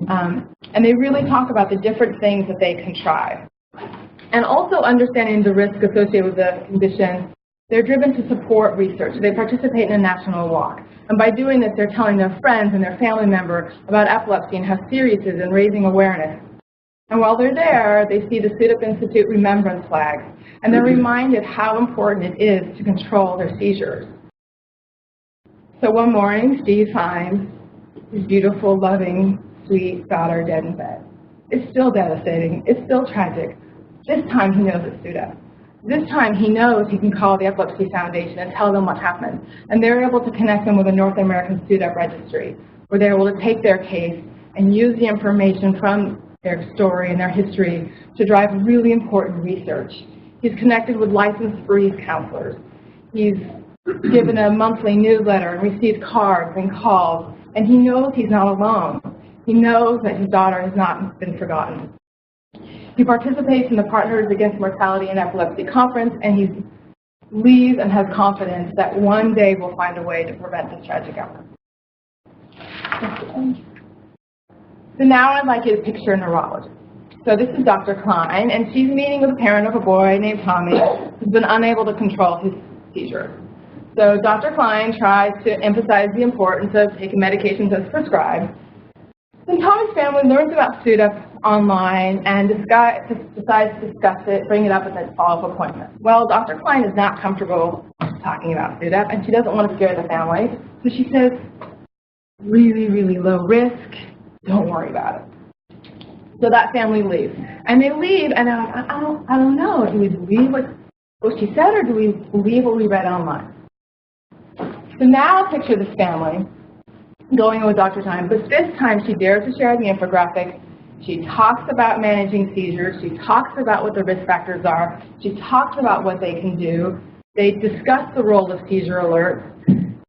C: And they really talk about the different things that they can try. And also understanding the risk associated with the condition, they're driven to support research. They participate in a national walk. And by doing this, they're telling their friends and their family members about epilepsy and how serious it is and raising awareness. And while they're there, they see the SUDEP Institute remembrance flags, and they're reminded how important it is to control their seizures. So one morning, Steve finds his beautiful, loving, sweet daughter dead in bed. It's still devastating. It's still tragic. This time he knows it's SUDEP. This time he knows he can call the Epilepsy Foundation and tell them what happened. And they're able to connect them with a North American SUDEP registry, where they're able to take their case and use the information from their story and their history to drive really important research. He's connected with licensed bereaved counselors. He's given a monthly newsletter and received cards and calls, and he knows he's not alone. He knows that his daughter has not been forgotten. He participates in the Partners Against Mortality and Epilepsy Conference, and he believes and has confidence that one day we'll find a way to prevent this tragic outcome. So now I'd like you to picture a neurologist. So this is Dr. Klein, and she's meeting with a parent of a boy named Tommy who's been unable to control his seizures. So Dr. Klein tries to emphasize the importance of taking medications as prescribed. And Tommy's family learns about SUDEP online and decides to discuss it, bring it up at the follow-up appointment. Well, Dr. Klein is not comfortable talking about SUDEP, and she doesn't want to scare the family. So she says, really, really low risk, don't worry about it. So that family leaves. And they leave, and they're like, I don't know. Do we believe what she said, or do we believe what we read online? So now picture this family going with Dr. Klein, but this time she dares to share the infographic. She talks about managing seizures. She talks about what the risk factors are. She talks about what they can do. They discuss the role of seizure alerts.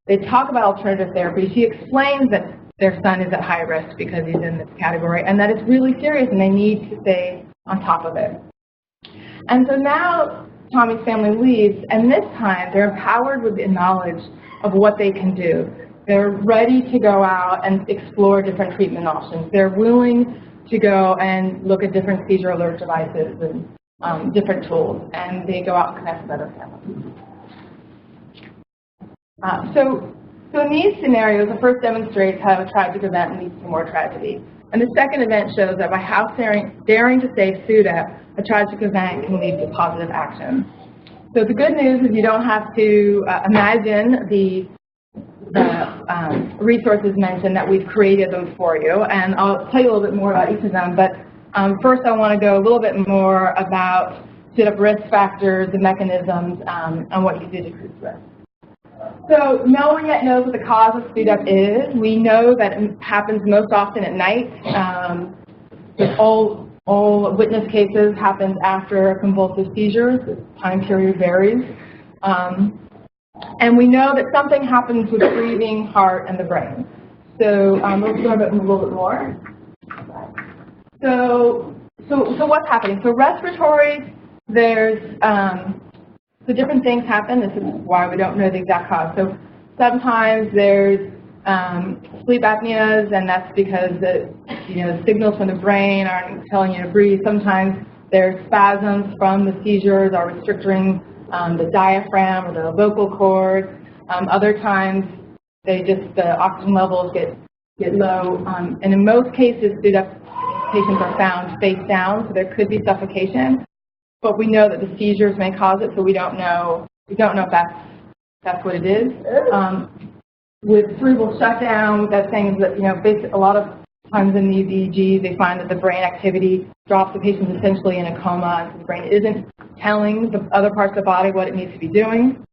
C: They talk about alternative therapy. She explains that their son is at high risk because he's in this category, and that it's really serious and they need to stay on top of it. And so now Tommy's family leaves, and this time they're empowered with the knowledge of what they can do. They're ready to go out and explore different treatment options. They're willing to go and look at different seizure alert devices and different tools, and they go out and connect with other families. So in these scenarios, the first demonstrates how a tragic event leads to more tragedy. And the second event shows that by daring to save SUDEP, a tragic event can lead to positive action. So the good news is you don't have to imagine the resources mentioned, that we've created them for you. And I'll tell you a little bit more about each of them. But first I want to go a little bit more about SUDEP risk factors, the mechanisms, and what you do to decrease risk. So no one yet knows what the cause of SUDEP is. We know that it happens most often at night. All witness cases happen after convulsive seizures. The time period varies. And we know that something happens with breathing, heart, and the brain. So let's go a little bit more. So what's happening? So respiratory, so different things happen. This is why we don't know the exact cause. So sometimes there's sleep apneas, and that's because the signals from the brain aren't telling you to breathe. Sometimes there's spasms from the seizures or restricting the diaphragm or the vocal cords. Other times the oxygen levels get low. And in most cases, SUDEP patients are found face down, so there could be suffocation. But we know that the seizures may cause it, so we don't know if that's what it is. With cerebral shutdown, that thing is that a lot of times in these EEGs, they find that the brain activity drops the patient essentially in a coma, and the brain isn't telling the other parts of the body what it needs to be doing.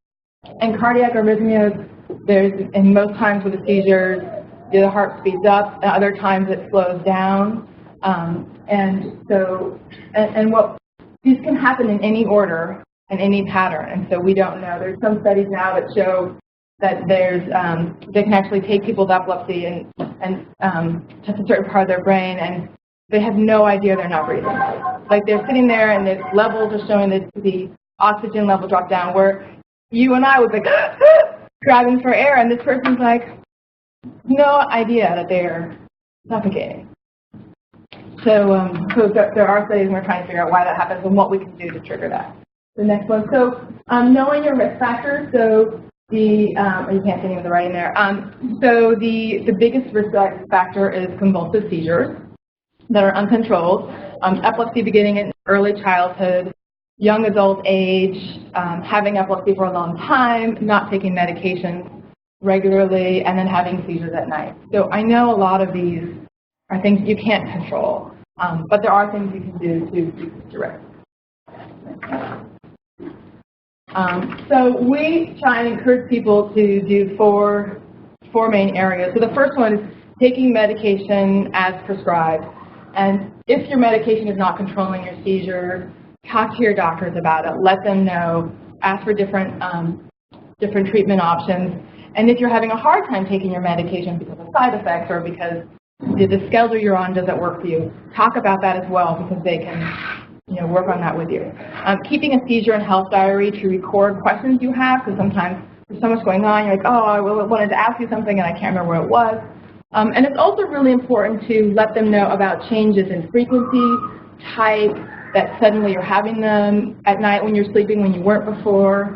C: And cardiac arrhythmias, in most times with the seizures, the heart speeds up, and other times it slows down. These can happen in any order and any pattern, and so we don't know. There's some studies now that show that they can actually take people with epilepsy and touch a certain part of their brain, and they have no idea they're not breathing. Like they're sitting there, and the levels are showing that the oxygen level drop down, where you and I would be grabbing for air, and this person's like, no idea that they're suffocating. So there are studies and we're trying to figure out why that happens and what we can do to trigger that. The next one. So knowing your risk factors. So you can't see any of the writing there. So the biggest risk factor is convulsive seizures that are uncontrolled, epilepsy beginning in early childhood, young adult age, having epilepsy for a long time, not taking medications regularly, and then having seizures at night. So I know a lot of these are things you can't control, but there are things you can do to decrease your risk. So we try and encourage people to do four main areas. So the first one is taking medication as prescribed. And if your medication is not controlling your seizures, talk to your doctors about it. Let them know. Ask for different treatment options. And if you're having a hard time taking your medication because of side effects or because the schedule you're on doesn't work for you, talk about that as well because they can work on that with you. Keeping a seizure and health diary to record questions you have, because sometimes there's so much going on, you're like, oh, I wanted to ask you something and I can't remember what it was. And it's also really important to let them know about changes in frequency, type, that suddenly you're having them at night when you're sleeping when you weren't before,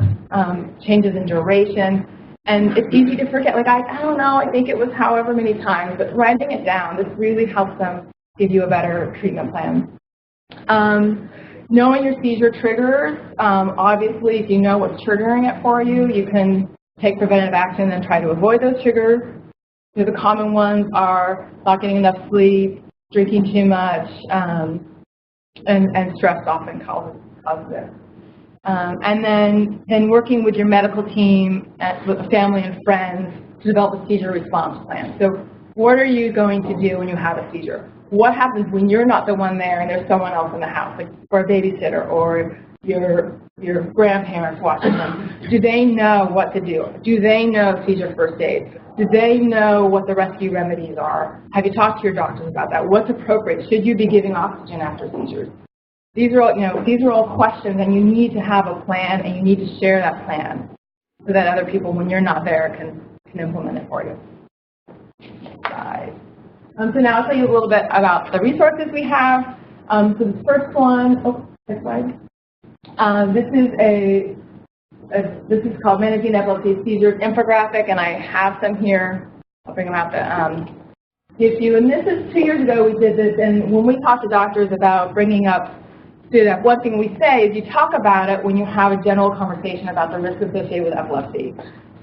C: changes in duration. And it's easy to forget, like, I don't know, I think it was however many times, but writing it down, this really helps them give you a better treatment plan. Knowing your seizure triggers, obviously if you know what's triggering it for you, you can take preventative action and try to avoid those triggers. The common ones are not getting enough sleep, drinking too much, and stress often causes this. And then working with your medical team, with family and friends to develop a seizure response plan. So what are you going to do when you have a seizure? What happens when you're not the one there and there's someone else in the house, like or a babysitter or your grandparents watching them? Do they know what to do? Do they know seizure first aid? Do they know what the rescue remedies are? Have you talked to your doctors about that? What's appropriate? Should you be giving oxygen after seizures? These are all questions, and you need to have a plan, and you need to share that plan so that other people, when you're not there, can implement it for you. So now I'll tell you a little bit about the resources we have. So the first one, next slide. This is called Managing Epilepsy Seizures infographic, and I have some here. I'll bring them out to give you. And this is 2 years ago we did this, and when we talk to doctors about bringing up SUDEP, one thing we say is you talk about it when you have a general conversation about the risk associated with epilepsy.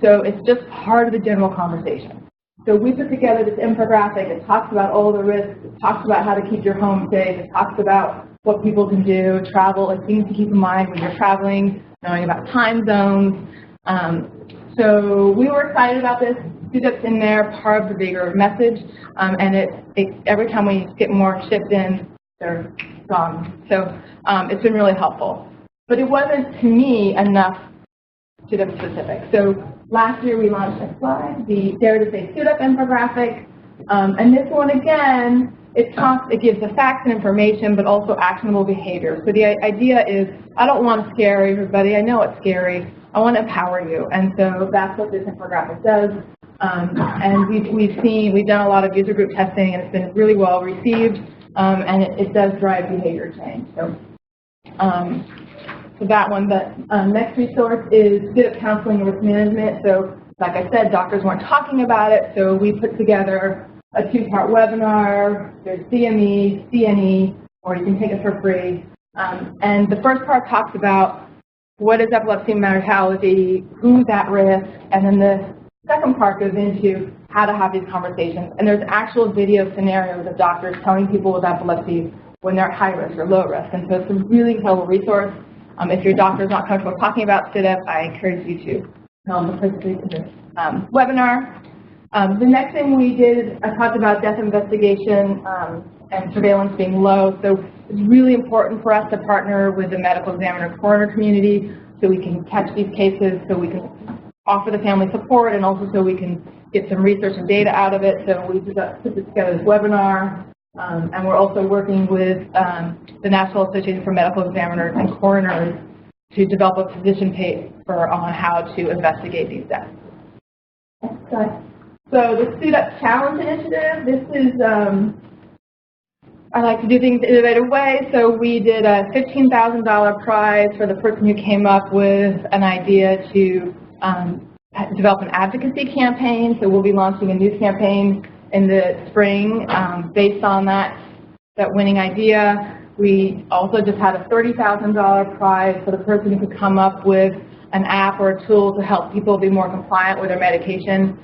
C: So it's just part of the general conversation. So we put together this infographic. It talks about all the risks. It talks about how to keep your home safe. It talks about what people can do, travel, like things to keep in mind when you're traveling, knowing about time zones. So we were excited about this. SUDEP's in there, part of the bigger message, and every time we get more shipped in, they're gone. So it's been really helpful. But it wasn't, to me, enough SUDEP specific. So last year we launched a slide, the Dare to Say SUDEP infographic, and this one again, it gives the facts and information, but also actionable behavior. So the idea is, I don't want to scare everybody. I know it's scary. I want to empower you, and so that's what this infographic does. And we've done a lot of user group testing, and it's been really well received, and it does drive behavior change. So that one. The next resource is SUDEP counseling and risk management. So like I said, doctors weren't talking about it, so we put together a 2-part webinar. There's CME, CNE, or you can take it for free. And the first part talks about what is epilepsy and mortality, who's at risk, and then the second part goes into how to have these conversations. And there's actual video scenarios of doctors telling people with epilepsy when they're at high risk or low risk. And so it's a really helpful resource. If your doctor's not comfortable talking about SUDEP, I encourage you to participate in this webinar. The next thing we did, I talked about death investigation and surveillance being low. So it's really important for us to partner with the medical examiner coroner community so we can catch these cases, so we can offer the family support, and also so we can get some research and data out of it. So we put this together this webinar, and we're also working with the National Association for Medical Examiners and Coroners to develop a position paper on how to investigate these deaths. Next slide. So the SUDEP Challenge Initiative, this is I like to do things the innovative way, so we did a $15,000 prize for the person who came up with an idea to develop an advocacy campaign. So we'll be launching a new campaign in the spring based on that winning idea. We also just had a $30,000 prize for the person who could come up with an app or a tool to help people be more compliant with their medication.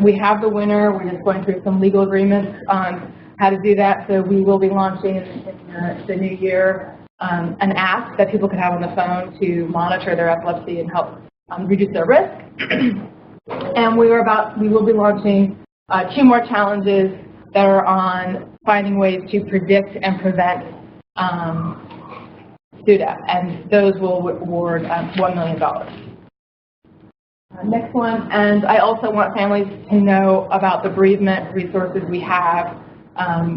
C: We have the winner. We're just going through some legal agreements on how to do that. So we will be launching in the new year an app that people can have on the phone to monitor their epilepsy and help reduce their risk. And we will be launching 2 more challenges that are on finding ways to predict and prevent SUDEP, and those will award $1 million. Next one, and I also want families to know about the bereavement resources we have.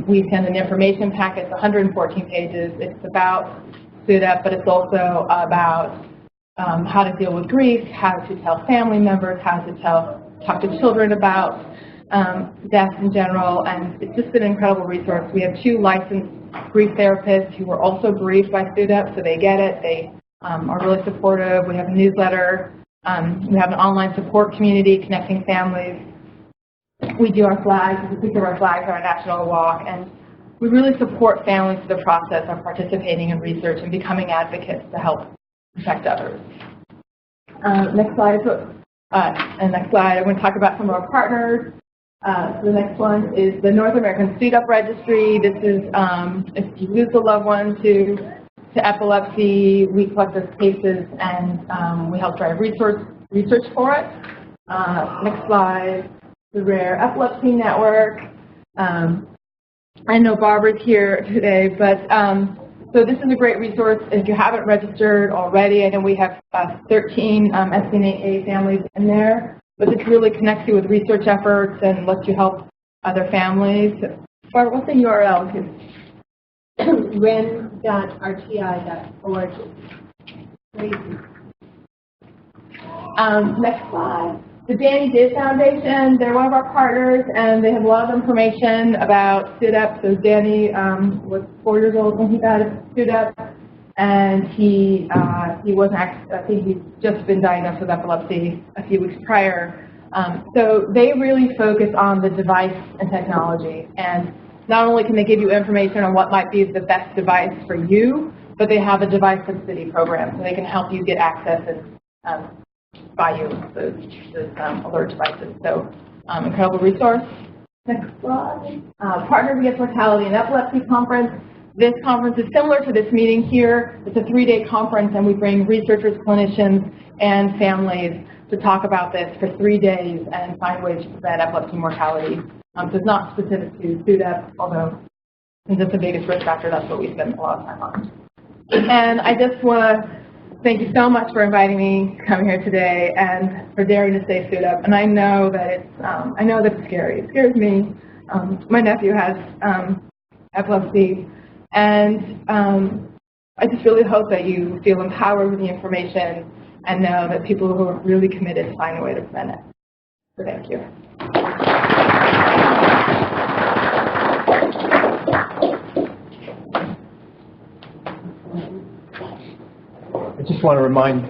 C: We send an information packet, 114 pages. It's about SUDEP, but it's also about how to deal with grief, how to tell family members, how to talk to children about death in general, and it's just an incredible resource. We have 2 licensed grief therapists who were also bereaved by SUDEP, so they get it. They are really supportive. We have a newsletter. We have an online support community connecting families. We do our flags, we picture our flags on our national walk, and we really support families through the process of participating in research and becoming advocates to help protect others. Next slide. Next slide, I'm going to talk about some of our partners. The next one is the North American SUDEP Registry. This is if you lose a loved one to epilepsy, we collect those cases and we help drive research for it. Next slide, the Rare Epilepsy Network. I know Barbara's here today, but so this is a great resource if you haven't registered already. I know we have 13 SCN8A families in there, but this really connects you with research efforts and lets you help other families. Barbara, what's the URL? ren.rti.org. Next slide. The Danny Diz Foundation, they're one of our partners, and they have a lot of information about SUDEP. So Danny was 4 years old when he got SUDEP, and he wasn't actually, I think he's just been diagnosed with epilepsy a few weeks prior. So they really focus on the device and technology, and not only can they give you information on what might be the best device for you, but they have a device subsidy program, so they can help you get access and buy you those alert devices. So incredible resource. Next slide. Partners Against Mortality and Epilepsy Conference. This conference is similar to this meeting here. It's a 3-day conference, and we bring researchers, clinicians, and families to talk about this for 3 days and find ways to prevent epilepsy mortality. So it's not specific to SUDEP, although since it's the biggest risk factor, that's what we spend a lot of time on. And I just want to thank you so much for inviting me to come here today and for daring to say SUDEP. And I know that it's scary. It scares me. My nephew has epilepsy, and I just really hope that you feel empowered with the information and know that people who are really committed to find a way to prevent it. So thank you.
E: I just want to remind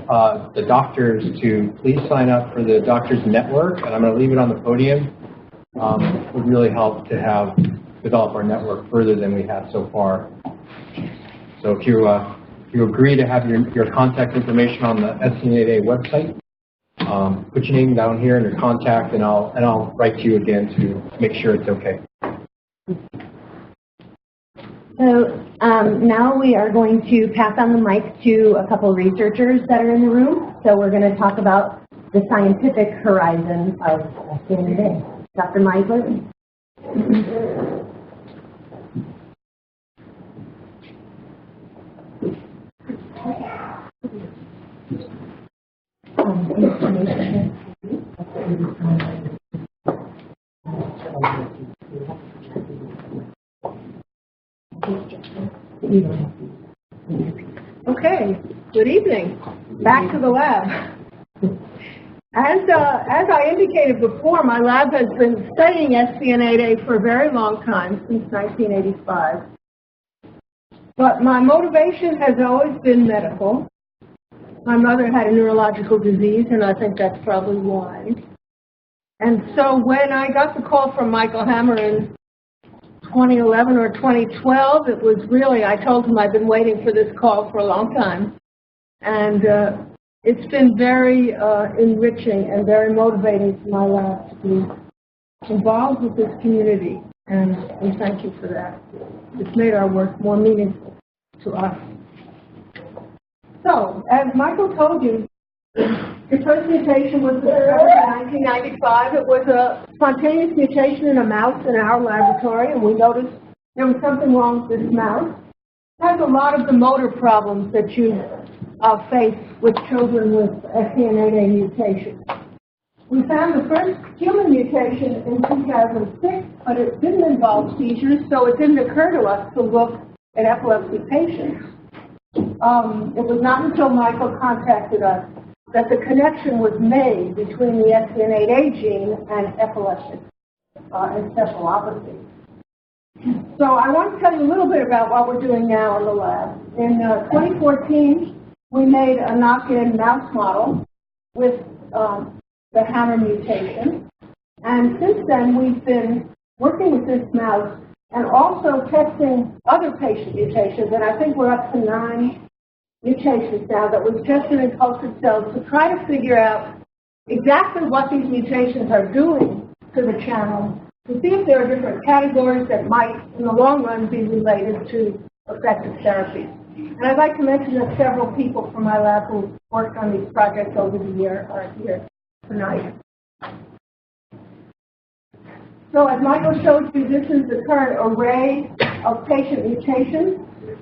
E: the doctors to please sign up for the Doctors Network, and I'm going to leave it on the podium. It would really help to develop our network further than we have so far. So if you agree to have your contact information on the SCN8A website, put your name down here and your contact, and I'll write to you again to make sure it's okay.
D: So now we are going to pass on the mic to a couple of researchers that are in the room. So we're going to talk about the scientific horizon of SCN8A. Dr. Meisler.
C: Okay, good evening. Back to the lab. As I indicated before, my lab has been studying SCN8A for a very long time, since 1985.
F: But my motivation has always been medical. My mother had a neurological disease, and I think that's probably why. And so when I got the call from Michael Hammer in 2011 or 2012, it was really, I told him I've been waiting for this call for a long time. And it's been very enriching and very motivating for my lab to be involved with this community. And we thank you for that. It's made our work more meaningful to us. So, as Michael told you, the first mutation was discovered in 1995. It was a spontaneous mutation in a mouse in our laboratory, and we noticed there was something wrong with this mouse. It has a lot of the motor problems that you face with children with SCN8A mutation. We found the first human mutation in 2006, but it didn't involve seizures, so it didn't occur to us to look at epilepsy patients. It was not until Michael contacted us that the connection was made between the SCN8A gene and epileptic encephalopathy. So I want to tell you a little bit about what we're doing now in the lab. In 2014, we made a knock-in mouse model with the Hammer mutation. And since then, we've been working with this mouse and also testing other patient mutations. And I think we're up to 9 mutations now that we've tested in cultured cells to try to figure out exactly what these mutations are doing to the channel, to see if there are different categories that might, in the long run, be related to effective therapies. And I'd like to mention that several people from my lab who worked on these projects over the year are here tonight. So as Michael showed you, this is the current array of patient mutations.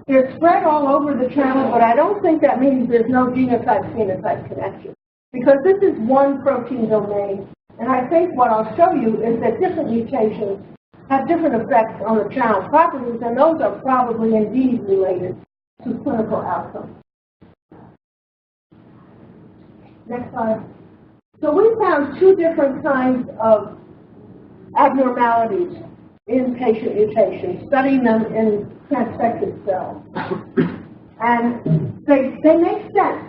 F: They're spread all over the channel, but I don't think that means there's no genotype-phenotype connection, because this is one protein domain. And I think what I'll show you is that different mutations have different effects on the channel properties, and those are probably indeed related to clinical outcomes. Next slide. So we found 2 different kinds of abnormalities in patient mutations, studying them in transfected cells. And they make sense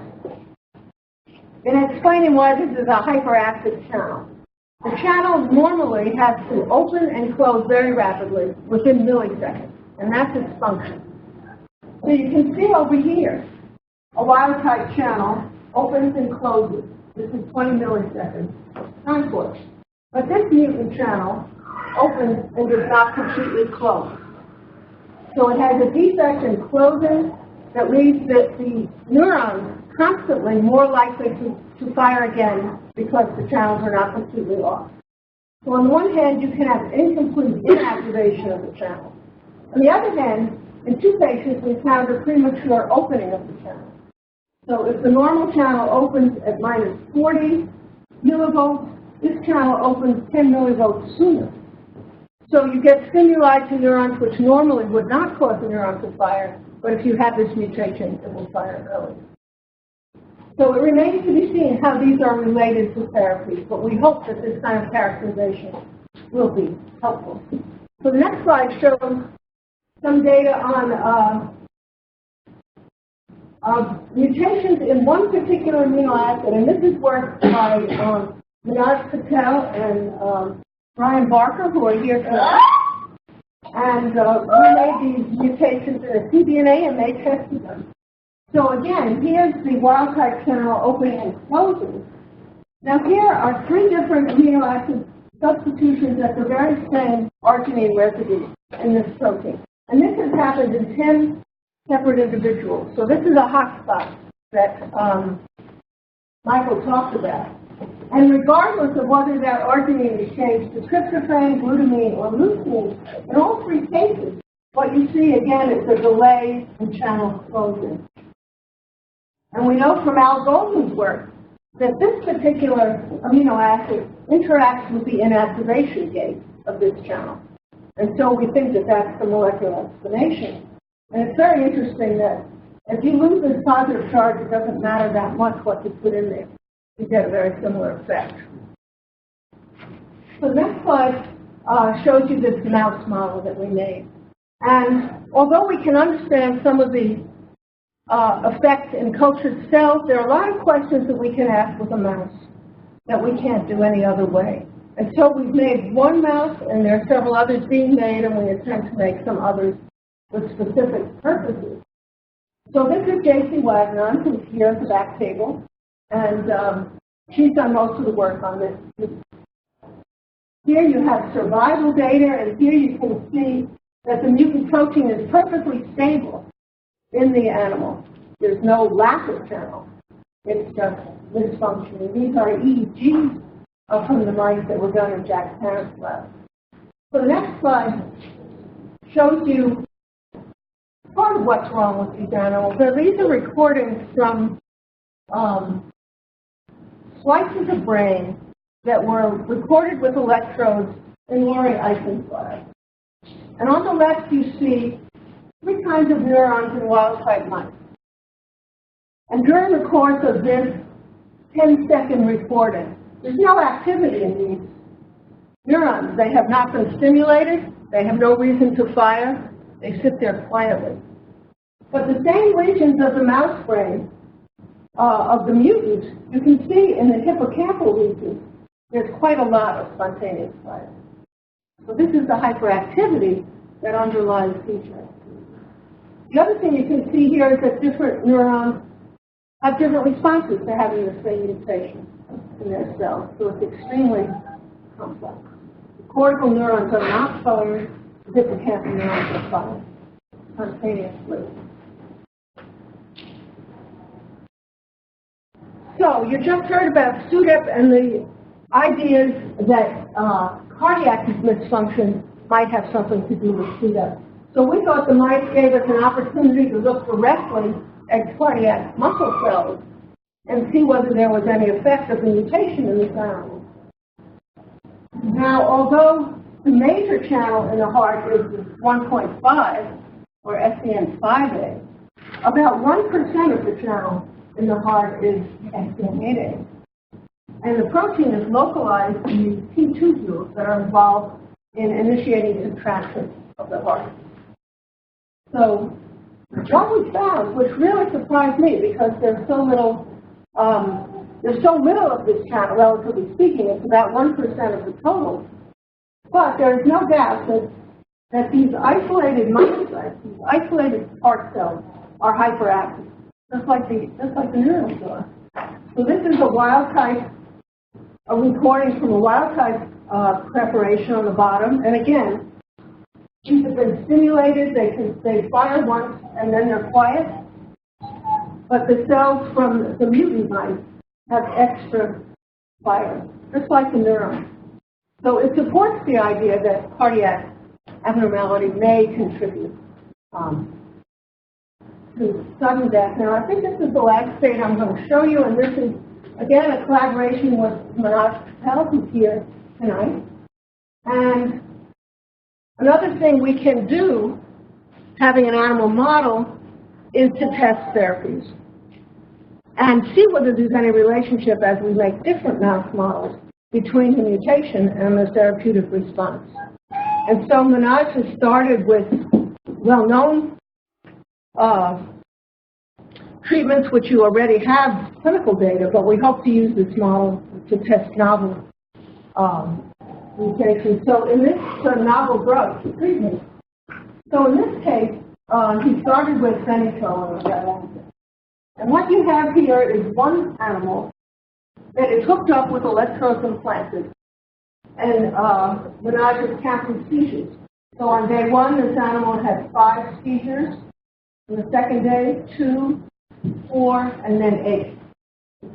F: in explaining why this is a hyperactive channel. The channel normally has to open and close very rapidly within milliseconds, and that's its function. So you can see over here, a wild-type channel opens and closes. This is 20 milliseconds time course. But this mutant channel opens and does not completely close. So it has a defect in closing that leaves the neurons constantly more likely to fire again because the channels are not completely off. So on the one hand, you can have incomplete inactivation of the channel. On the other hand, in 2 patients, we found a premature opening of the channel. So if the normal channel opens at minus 40 millivolts, this channel opens 10 millivolts sooner. So you get stimuli to neurons which normally would not cause the neuron to fire, but if you have this mutation, it will fire early. So it remains to be seen how these are related to therapies, but we hope that this kind of characterization will be helpful. So the next slide shows some data on mutations in one particular amino acid, and this is work by Minaj Patel and Brian Barker, who are here tonight. And we made these mutations in a cDNA, and they tested them. So again, here's the wild-type channel opening and closing. Now here are 3 different amino acid substitutions at the very same arginine residue in this protein. And this has happened in 10 separate individuals. So this is a hotspot that Michael talked about. And regardless of whether that arginine is changed to tryptophan, glutamine, or leucine, in all 3 cases, what you see again is a delay in channel closing. And we know from Al Goldman's work that this particular amino acid interacts with the inactivation gate of this channel. And so we think that that's the molecular explanation. And it's very interesting that if you lose this positive charge, it doesn't matter that much what you put in there. You get a very similar effect. So the next slide shows you this mouse model that we made. And although we can understand some of the effects in cultured cells, there are a lot of questions that we can ask with a mouse that we can't do any other way. And so we've made one mouse, and there are several others being made, and we intend to make some others with specific purposes. So this is J.C. Wagner, who's here at the back table, and she's done most of the work on this. Here you have survival data, and here you can see that the mutant protein is perfectly stable in the animal. There's no lack of channel. It's just misfunctioning. These are EEGs from the mice that were done in Jack's parents' lab. So the next slide shows you part of what's wrong with these animals. So these are recordings from slices of brain that were recorded with electrodes in Lori Eichen's lab. And on the left you see 3 kinds of neurons in wild-type mice. And during the course of this 10-second recording, there's no activity in these neurons. They have not been stimulated. They have no reason to fire. They sit there quietly. But the same regions of the mouse brain, of the mutants, you can see in the hippocampal region, there's quite a lot of spontaneous fire. So this is the hyperactivity that underlies seizure activity. The other thing you can see here is that different neurons have different responses to having the same mutation in their cells. So it's extremely complex. The cortical neurons are not firing, the hippocampal neurons are firing spontaneously. So you just heard about SUDEP and the ideas that cardiac dysfunction might have something to do with SUDEP. So we thought the mice gave us an opportunity to look directly at cardiac muscle cells and see whether there was any effect of the mutation in these animals. Now, although the major channel in the heart is 1.5, or SCN8A, about 1% of the channel in the heart is SCN8A. And the protein is localized in these T tubules that are involved in initiating contraction of the heart. So what we found, which really surprised me because there's so little of this channel, relatively speaking, it's about 1% of the total. But there is no doubt that these isolated myocytes, these isolated heart cells, are hyperactive, just like the neurons are. So this is a recording from a wild type preparation on the bottom, and again, these have been stimulated. They fire once and then they're quiet. But the cells from the mutant mice have extra fire, just like the neurons. So it supports the idea that cardiac abnormality may contribute to sudden death. Now, I think this is the last data I'm going to show you, and this is, again, a collaboration with Manoj Patel, who's here tonight. And another thing we can do, having an animal model, is to test therapies and see whether there's any relationship as we make different mouse models between the mutation and the therapeutic response. And so Manoj has started with well-known treatments which you already have clinical data, but we hope to use this model to test novel mutations. So in this novel drug treatment, so in this case, he started with phenytoin. And what you have here is one animal that is hooked up with electrodes implanted, and Manoj is counting seizures. So on day 1, this animal had 5 seizures. On the second day, 2, 4, and then 8.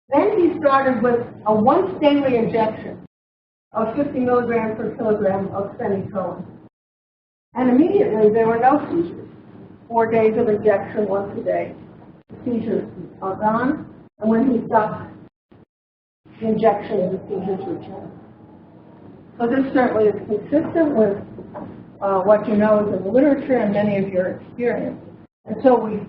F: Then he started with a once daily injection of 50 milligrams per kilogram of phenytoin. And immediately there were no seizures. 4 days of injection once a day. Seizures are gone, and when he stopped the injection, the seizures returned. So this certainly is consistent with what you know is in the literature and many of your experience. And so we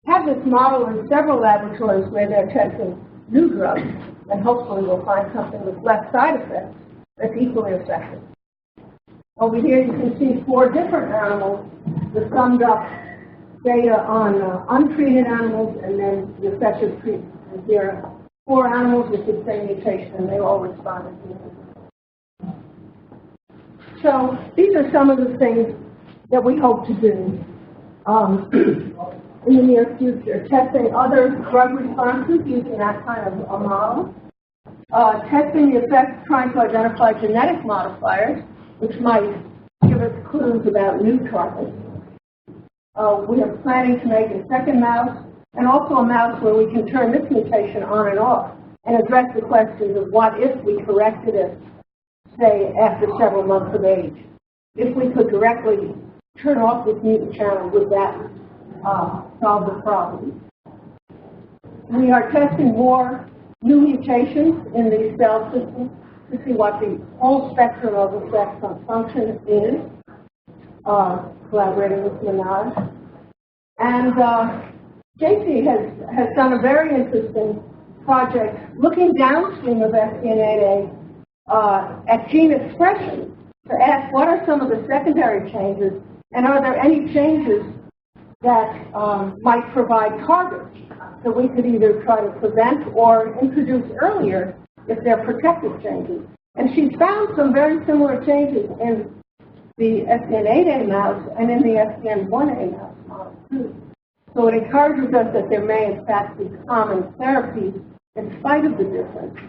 F: have this model in several laboratories where they're testing new drugs, and hopefully we'll find something with less side effects that's equally effective. Over here you can see 4 different animals, the summed up data on untreated animals and then the effective treatment. And here are 4 animals with the same mutation, and they all responded to it. So these are some of the things that we hope to do in the near future. Testing other drug responses using that kind of a model. Testing the effects, trying to identify genetic modifiers, which might give us clues about new targets. We are planning to make a second mouse, and also a mouse where we can turn this mutation on and off, and address the questions of what if we corrected it, say, after several months of age. If we could directly turn off this mutant channel, would that solve the problem? We are testing more new mutations in the cell system to see what the whole spectrum of effects on function is, collaborating with Minaj. And JC has done a very interesting project looking downstream of SCN8A at gene expression to ask what are some of the secondary changes, and are there any changes that might provide targets that we could either try to prevent or introduce earlier if they're protective changes. And she's found some very similar changes in the SCN8A mouse and in the SCN1A mouse model too. So it encourages us that there may in fact be common therapies in spite of the difference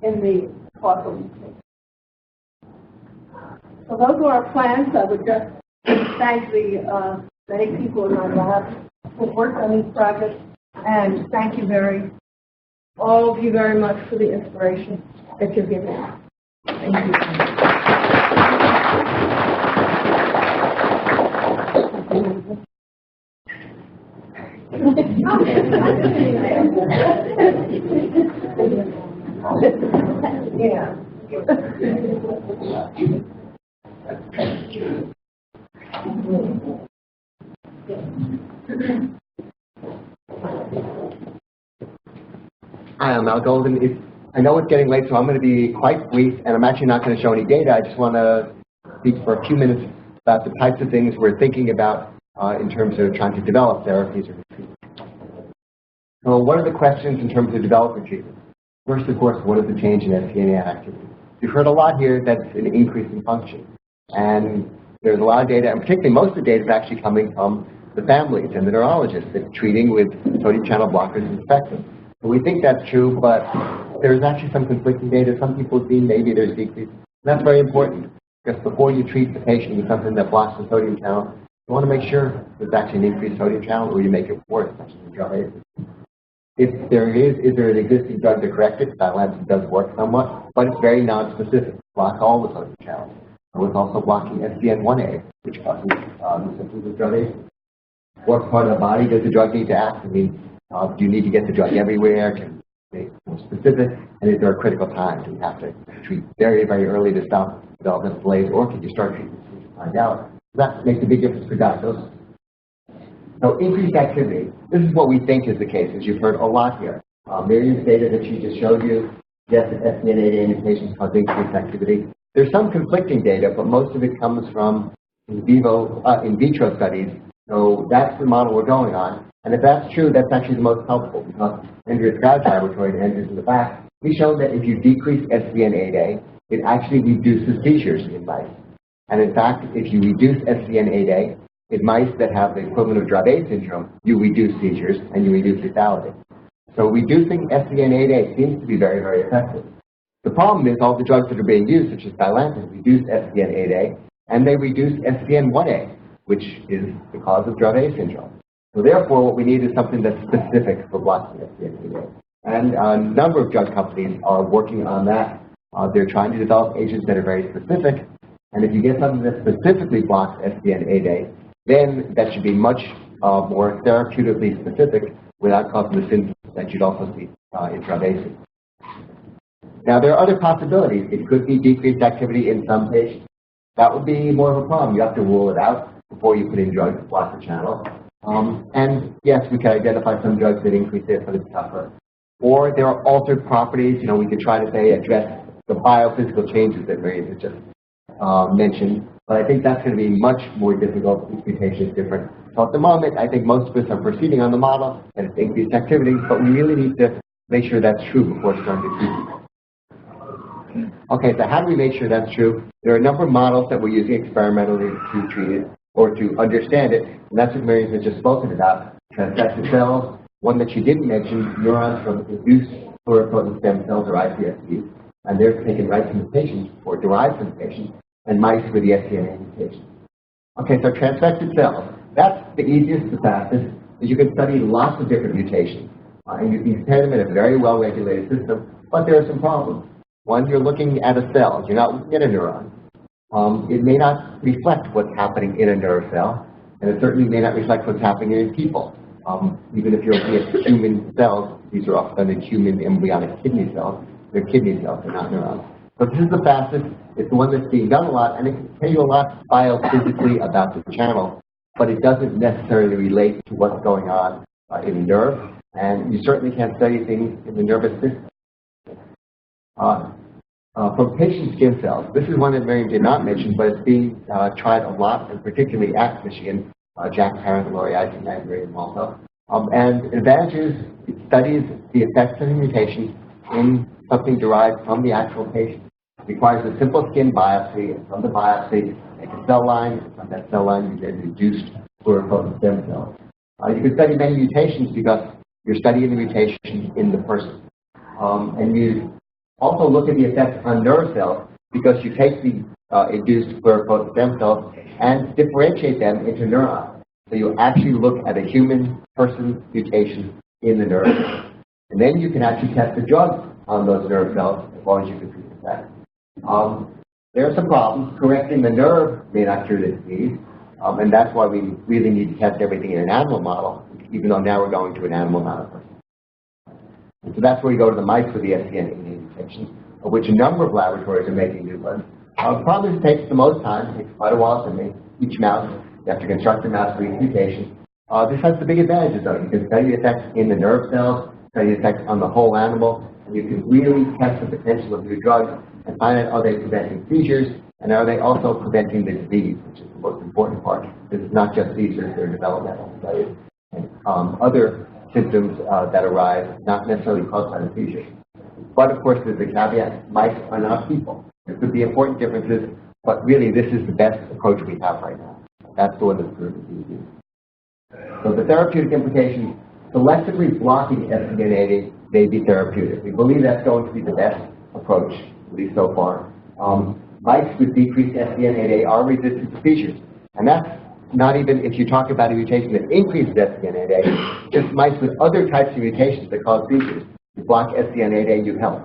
F: in the causal mutation. So those are our plans. I would just thank the many people in our lab who worked on these projects, and thank you all of you very much for the inspiration that you're giving us. Thank you.
G: Hi, I'm Al Golden. I know it's getting late, so I'm going to be quite brief, and I'm actually not going to show any data. I just want to speak for a few minutes about the types of things we're thinking about in terms of trying to develop therapies or treatment. So what are the questions in terms of developing treatment? First, of course, what is the change in SCN8A activity? You've heard a lot here that's an increase in function. And there's a lot of data, and particularly most of the data is actually coming from the families and the neurologists that treating with sodium channel blockers is effective. So we think that's true, but there's actually some conflicting data. Some people see maybe there's decrease. And that's very important, because before you treat the patient with something that blocks the sodium channel, you want to make sure there's actually an increased sodium channel, or you make it worse, such as the drug agent. If there is there an existing drug to correct it? Adeline does work somewhat, but it's very non-specific. Block all the sodium channels. So it's also blocking SCN1A, which causes the symptoms of drug agent. What part of the body does the drug need to act? I mean, do you need to get the drug everywhere? Can you make it more specific? And is there a critical time? Do you have to treat very, very early to stop development delays, or can you start treatment as soon as you find out? That makes a big difference for diagnosis. So increased activity. This is what we think is the case, as you've heard a lot here. Miriam's data that she just showed you, yes, SCN8A mutations cause increased activity. There's some conflicting data, but most of it comes from in vitro studies. So that's the model we're going on. And if that's true, that's actually the most helpful, because Andrea's Scout's laboratory, and Andrea's in the back, we showed that if you decrease SCN8A, it actually reduces seizures in mice. And in fact, if you reduce SCN8A, in mice that have the equivalent of Dravet syndrome, you reduce seizures and you reduce lethality. So reducing SCN8A seems to be very, very effective. The problem is all the drugs that are being used, such as Dilantin, reduce SCN8A, and they reduce SCN1A, which is the cause of Dravet syndrome. So therefore, what we need is something that's specific for blocking SCN8A. And a number of drug companies are working on that. They're trying to develop agents that are very specific. And if you get something that specifically blocks SCN8A, then that should be much more therapeutically specific without causing the symptoms that you'd also see in Dravet syndrome. Now, there are other possibilities. It could be decreased activity in some patients. That would be more of a problem. You have to rule it out before you put in drugs to block the channel. And yes, we can identify some drugs that increase it, but it's tougher. Or there are altered properties. You know, we could try to say address the biophysical changes that Miriam has just mentioned, but I think that's going to be much more difficult if mutation is different. So at the moment, I think most of us are proceeding on the model and it's increased activity, but we really need to make sure that's true before starting to treat people. Okay, so how do we make sure that's true? There are a number of models that we're using experimentally to treat it or to understand it, and that's what Miriam has just spoken about. Transfected cells, one that she didn't mention, neurons from induced pluripotent stem cells or iPSCs, and they're taken right from the patient or derived from the patient, and mice with the SCN8A mutation. Okay, so transfected cells, that's the easiest, the fastest, is you can study lots of different mutations, and you can compare them in a very well-regulated system, but there are some problems. One, you're looking at a cell, you're not looking at a neuron. It may not reflect what's happening in a nerve cell, and it certainly may not reflect what's happening in people. Even if you're looking at human cells, these are often the human embryonic kidney cells. They're kidney cells, they're not neurons. So this is the fastest, it's the one that's being done a lot, and it can tell you a lot biophysically about the channel, but it doesn't necessarily relate to what's going on in the nerve, and you certainly can't study things in the nervous system. From patient skin cells, this is one that Miriam did not mention, but it's being tried a lot, and particularly at Michigan, Jack Parent, Lori Eisen, and Miriam also. And advantages, it studies the effects of the mutation in something derived from the actual patient. It requires a simple skin biopsy, and from the biopsy, make a cell line, and from that cell line, you get induced pluripotent stem cells. You can study many mutations because you're studying the mutation in the person. And you also look at the effects on nerve cells because you take the induced pluripotent stem cells and differentiate them into neurons. So you actually look at a human person mutation in the nerve. And then you can actually test the drug on those nerve cells as long as you can treat the effect. There are some problems. Correcting the nerve may not cure the disease. And that's why we really need to test everything in an animal model, even though now we're going to an animal model person. So that's where you go to the mice with the SCN8A mutations, of which a number of laboratories are making new ones. The problem is it takes the most time. It takes quite a while to make each mouse. You have to construct the mouse for each mutation. This has the big advantages, though. You can study the effects in the nerve cells, study the effects on the whole animal, and you can really test the potential of new drugs and find out, are they preventing seizures, and are they also preventing the disease, which is the most important part. This is not just seizures, they're developmental studies and other symptoms that arise, not necessarily caused by the seizure. But of course, there's a caveat, mice are not people. There could be important differences, but really this is the best approach we have right now. That's the one that's proven to be used. So the therapeutic implications, selectively blocking SCN8A may be therapeutic. We believe that's going to be the best approach, at least so far. Mice with decreased SCN8A are resistant to seizures, and that's not even if you talk about a mutation that increases SCN8A, just mice with other types of mutations that cause seizures. You block SCN8A, you help.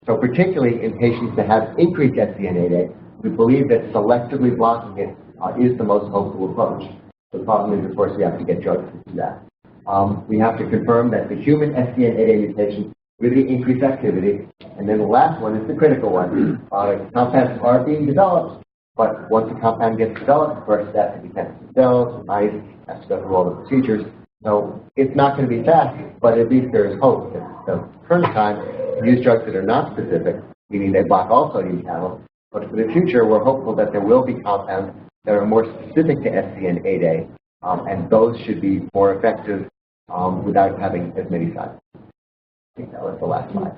G: So particularly in patients that have increased SCN8A, we believe that selectively blocking it is the most hopeful approach. The problem is, of course, we have to get drugs to do that. We have to confirm that the human SCN8A mutation really increase activity. And then the last one is the critical one. Compounds are being developed, but once a compound gets developed, first that can be tested in cells, mice, has to go through all the procedures. So it's not going to be fast, but at least there is hope. At the current time, we use drugs that are not specific, meaning they block all sodium channels. But for the future, we're hopeful that there will be compounds that are more specific to SCN8A, and those should be more effective without having as many side effects. I think that was the last slide.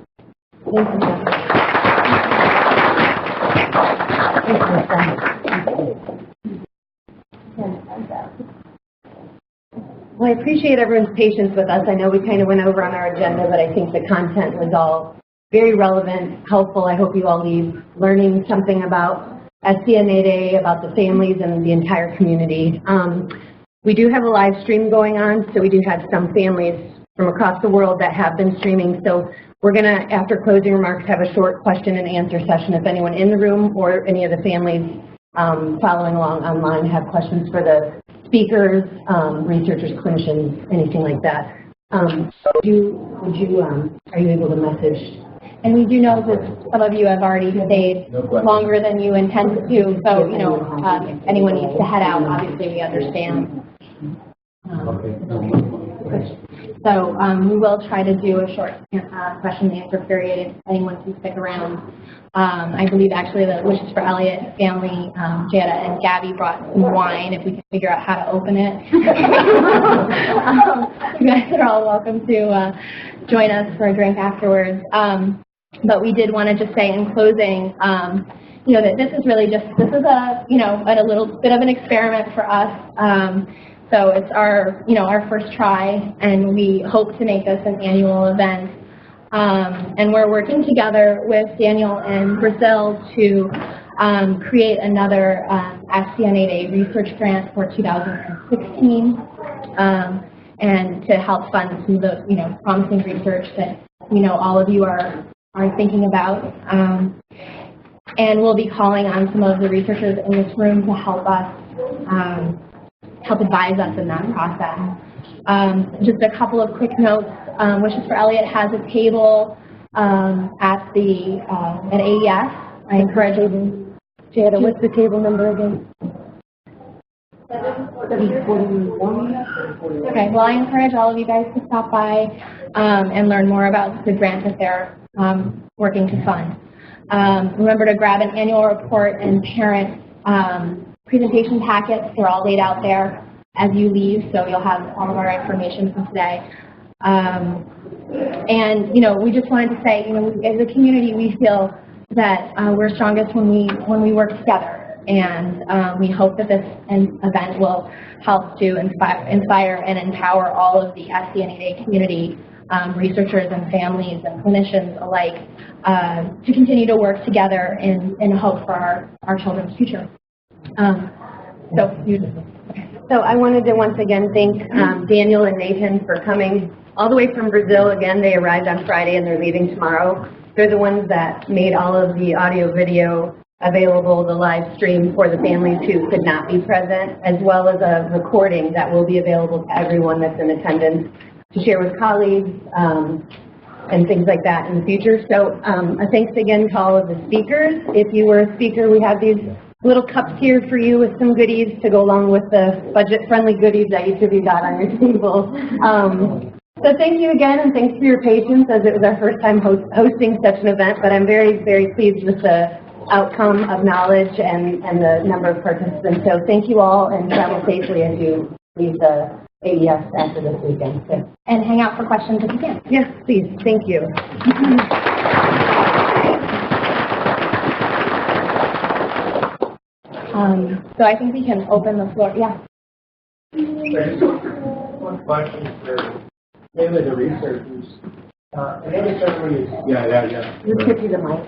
D: Well, I appreciate everyone's patience with us. I know we kind of went over on our agenda, but I think the content was all very relevant, helpful. I hope you all leave learning something about SCN8A, about the families and the entire community. We do have a live stream going on, so we do have some families from across the world that have been streaming. So we're going to, after closing remarks, have a short question and answer session. If anyone in the room or any of the families following along online have questions for the speakers, researchers, clinicians, anything like that. Are you able to message?
H: And we do know that some of you have already stayed longer than you intended to, so, you know, if anyone needs to head out, obviously we understand. So we will try to do a short question and answer period if anyone can stick around. I believe actually the Wishes for Elliot family, Jada and Gabby brought some wine if we can figure out how to open it. You guys are all welcome to join us for a drink afterwards. But we did want to just say in closing, you know, that this is really just, this is a, you know, a little bit of an experiment for us. So it's our, you know, our first try, and we hope to make this an annual event. And we're working together with Daniel in Brazil to create another SCN8A research grant for 2016, and to help fund some of the, you know, promising research that, you know, all of you are thinking about. And we'll be calling on some of the researchers in this room to help us, help advise us in that process. Just a couple of quick notes. Wishes for Elliot has a table at AES. I encourage you.
D: Jada, what's the table number again?
H: Okay, well, I encourage all of you guys to stop by and learn more about the grant that they're working to fund. Remember to grab an annual report and parent presentation packets. They're all laid out there as you leave, so you'll have all of our information from today. And, you know, we just wanted to say, you know, as a community, we feel that we're strongest when we work together. And we hope that this event will help to inspire and empower all of the SCN8A community, researchers and families and clinicians alike, to continue to work together in hope for our children's future.
D: So I wanted to once again thank Daniel and Nathan for coming all the way from Brazil. Again, they arrived on Friday and they're leaving tomorrow. They're the ones that made all of the audio video available, the live stream for the families who could not be present, as well as a recording that will be available to everyone that's in attendance to share with colleagues and things like that in the future. So thanks again to all of the speakers. If you were a speaker, we have these little cups here for you with some goodies to go along with the budget-friendly goodies that each of you got on your table. So thank you again, and thanks for your patience, as it was our first time hosting such an event, but I'm very, very pleased with the outcome of knowledge and the number of participants. So thank you all, and travel safely as you leave the AES after this weekend. So.
H: And hang out for questions if you can.
D: Yes, please. Thank you.
H: So I think we can open the floor. Yeah.
E: One question for mainly the researchers. I noticed everybody is, yeah.
D: Let's get you the mic.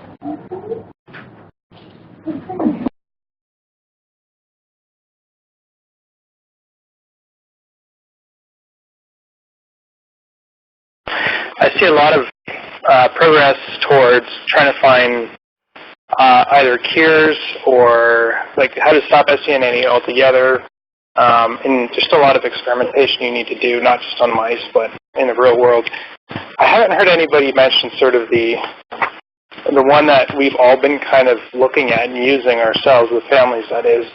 I: I see a lot of progress towards trying to find either cures or like how to stop SCN8A altogether, and just a lot of experimentation you need to do, not just on mice, but in the real world. I haven't heard anybody mention sort of the one that we've all been kind of looking at and using ourselves with families, that is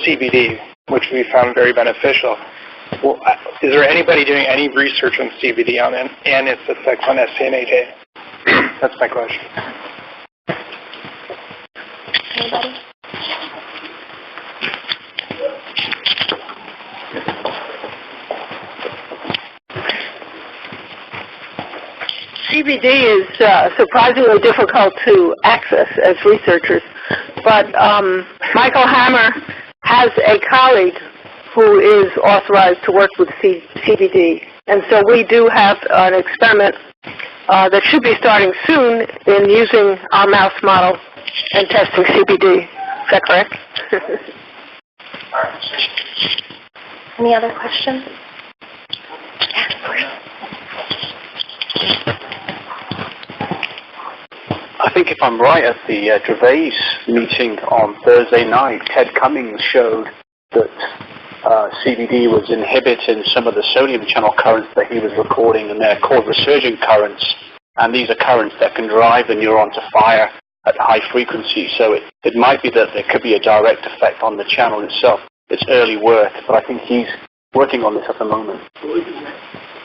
I: CBD, which we found very beneficial. Well, is there anybody doing any research on CBD and its effects on SCN8A? That's my question.
H: Anybody?
F: CBD is surprisingly difficult to access as researchers, but Michael Hammer has a colleague who is authorized to work with CBD. And so we do have an experiment that should be starting soon in using our mouse model and testing CBD. Is that correct?
H: Any other questions?
J: I think if I'm right, at the Gervais meeting on Thursday night, Ted Cummings showed that CBD was inhibiting some of the sodium channel currents that he was recording, and they're called resurgent currents. And these are currents that can drive the neuron to fire at high frequency. So it might be that there could be a direct effect on the channel itself. It's early work, but I think he's working on this at the moment.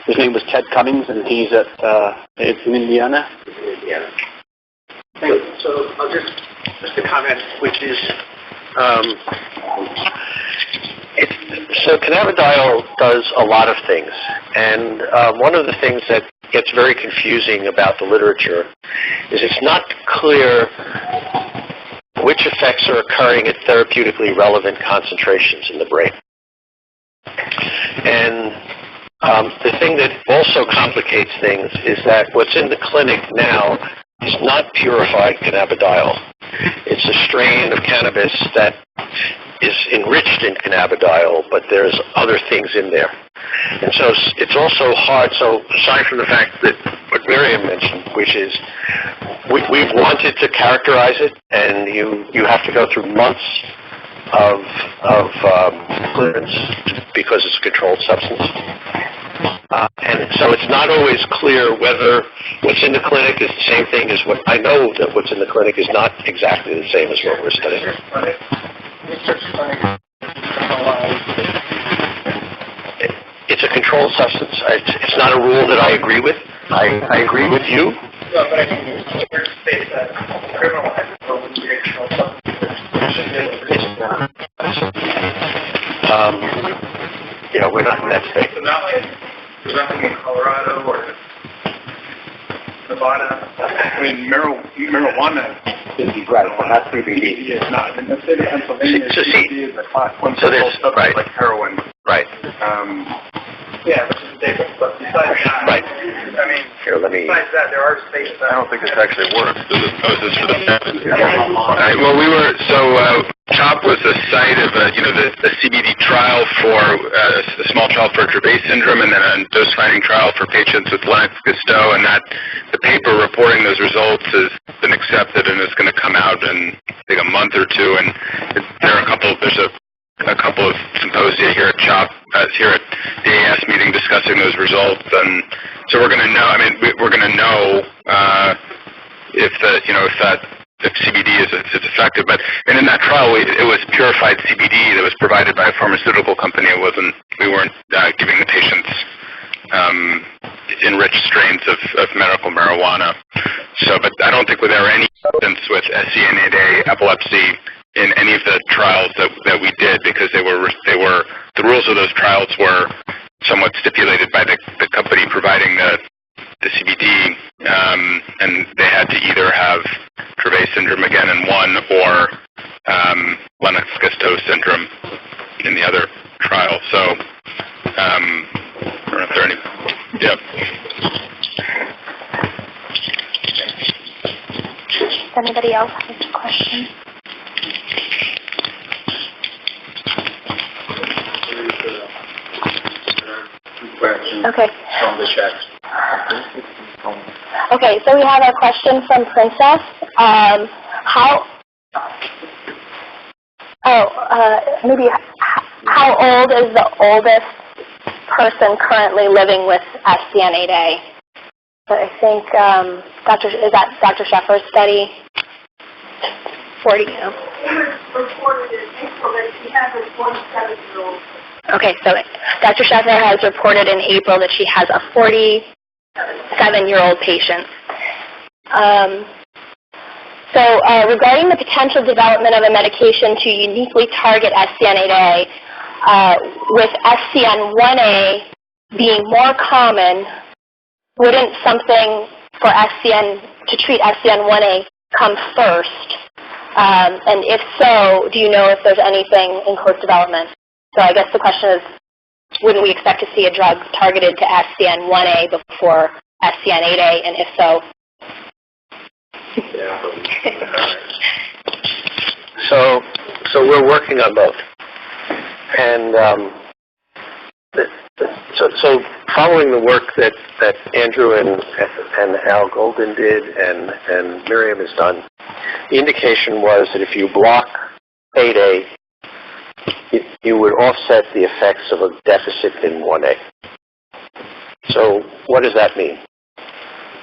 J: His name was Ted Cummings, and he's it's in Indiana.
K: So I'll just a comment, which is,
L: So cannabidiol does a lot of things, and one of the things that gets very confusing about the literature is it's not clear which effects are occurring at therapeutically relevant concentrations in the brain. And the thing that also complicates things is that what's in the clinic now is not purified cannabidiol. It's a strain of cannabis that is enriched in cannabidiol, but there's other things in there. And so it's also hard. So aside from the fact that what Miriam mentioned, which is we've wanted to characterize it, and you have to go through months of clearance because it's a controlled substance. And so it's not always clear whether what's in the clinic is the same thing as what I know that what's in the clinic is not exactly the same as what we're studying. It's a controlled substance. It's not a rule that I agree with. I agree with you.
K: No, but I mean, we're states that criminalized recreational substances.
L: Yeah, we're not in that state.
K: So there's nothing in Colorado or Nevada. I mean, marijuana is
G: Right, but not CBD.
K: It's not. In the state of Pennsylvania,
L: So
K: CBD is a class 1
L: so there's,
K: substance
L: right.
K: like heroin.
L: Right.
K: Yeah, which is different. But besides that,
L: Right.
K: I mean,
L: Here, let me.
K: besides that, there are states that.
M: I don't think this actually works. This poses for the.
K: All
M: right. Well, CHOP was the site of the CBD trial for a small trial for Dravet syndrome, and then a dose-finding trial for patients with Lennox-Gastaut, and that the paper reporting those results has been accepted and is going to come out in I think a month or two. And there's a couple of symposia here at CHOP, here at the AS meeting discussing those results, and so we're going to know. I mean, we're going to know if CBD is effective. But and in that trial, it was purified CBD that was provided by a pharmaceutical company. We weren't giving the patients enriched strains of medical marijuana. So, but I don't think there are any evidence with SCN8A epilepsy in any of the trials that we did, because the rules of those trials were somewhat stipulated by the company providing the CBD, and they had to either have Dravet syndrome again in one or Lennox-Gastaut syndrome in the other trial. So I don't know if there are any. Yeah.
H: Does anybody else have a question? Okay. Okay, so we have a question from Princess. How old is the oldest person currently living with SCN8A? So I think, is that Dr. Sheffer's study? 40.
F: It was reported in April that she has a 47-year-old.
H: Okay, so Dr. Sheffer has reported in April that she has a 47-year-old patient. Regarding the potential development of a medication to uniquely target SCN8A, with SCN1A being more common, wouldn't something for to treat SCN1A come first? And if so, do you know if there's anything in close development? So I guess the question is, wouldn't we expect to see a drug targeted to SCN1A before SCN8A, and if so?
L: So we're working on both. And so following the work that Andrew and Al Golden did and Miriam has done, the indication was that if you block 8A, you would offset the effects of a deficit in 1A. So what does that mean?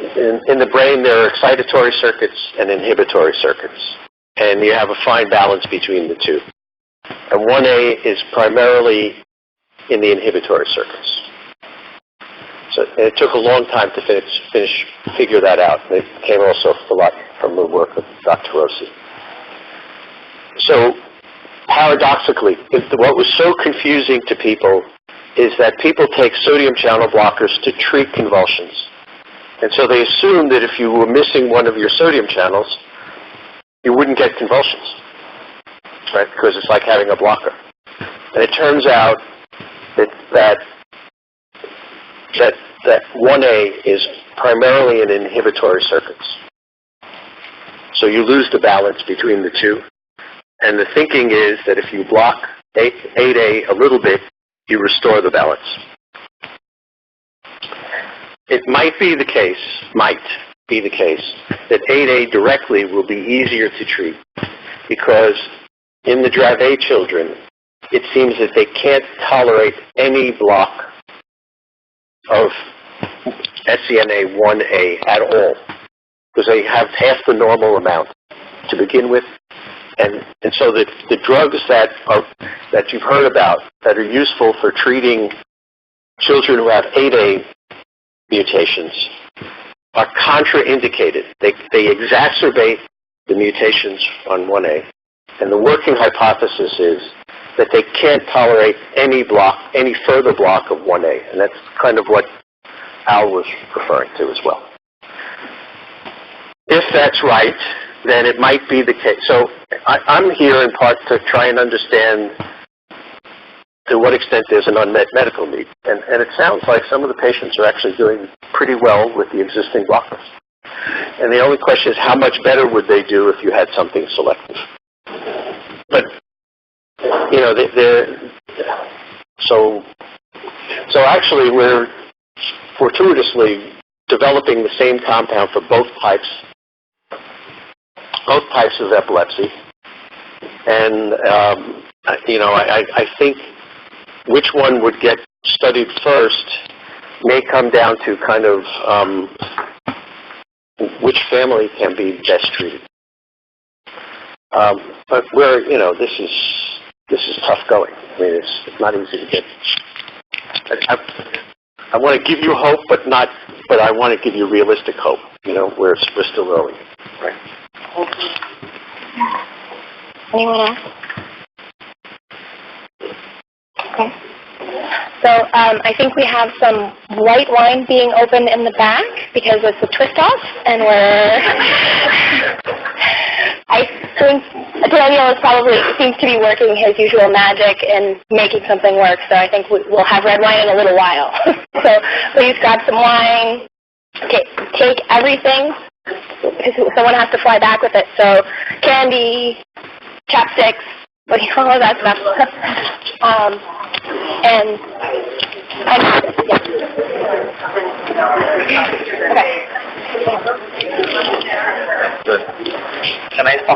L: In the brain, there are excitatory circuits and inhibitory circuits, and you have a fine balance between the two. And 1A is primarily in the inhibitory circuits. So it took a long time to figure that out. It came also a lot from the work of Dr. Rossi. So paradoxically, what was so confusing to people is that people take sodium channel blockers to treat convulsions. And so they assumed that if you were missing one of your sodium channels, you wouldn't get convulsions, right? Because it's like having a blocker. And it turns out that 1A is primarily in inhibitory circuits. So you lose the balance between the two. And the thinking is that if you block 8A a little bit, you restore the balance. It might be the case that 8A directly will be easier to treat because in the Dravet children, it seems that they can't tolerate any block of SCN8A at all because they have half the normal amount to begin with. And so the drugs that you've heard about that are useful for treating children who have 8A mutations are contraindicated. They exacerbate the mutations on 1A. And the working hypothesis is that they can't tolerate any further block of 1A. And that's kind of what Al was referring to as well. If that's right, then it might be the case. So I'm here in part to try and understand to what extent there's an unmet medical need. And it sounds like some of the patients are actually doing pretty well with the existing blockers. And the only question is how much better would they do if you had something selective? But, you know, so actually we're fortuitously developing the same compound for both types of epilepsy. And, you know, I think which one would get studied first may come down to kind of which family can be best treated. But you know, this is tough going. I mean, it's not easy to get. I want to give you hope, but I want to give you realistic hope. You know, we're still early, right?
H: Anyone else? Okay. So I think we have some white wine being opened in the back because it's a twist off, and I think Daniel seems to be working his usual magic in making something work. So I think we'll have red wine in a little while. So please grab some wine. Take everything because someone has to fly back with it. So candy, chapsticks, all of that stuff. Okay.
K: Can I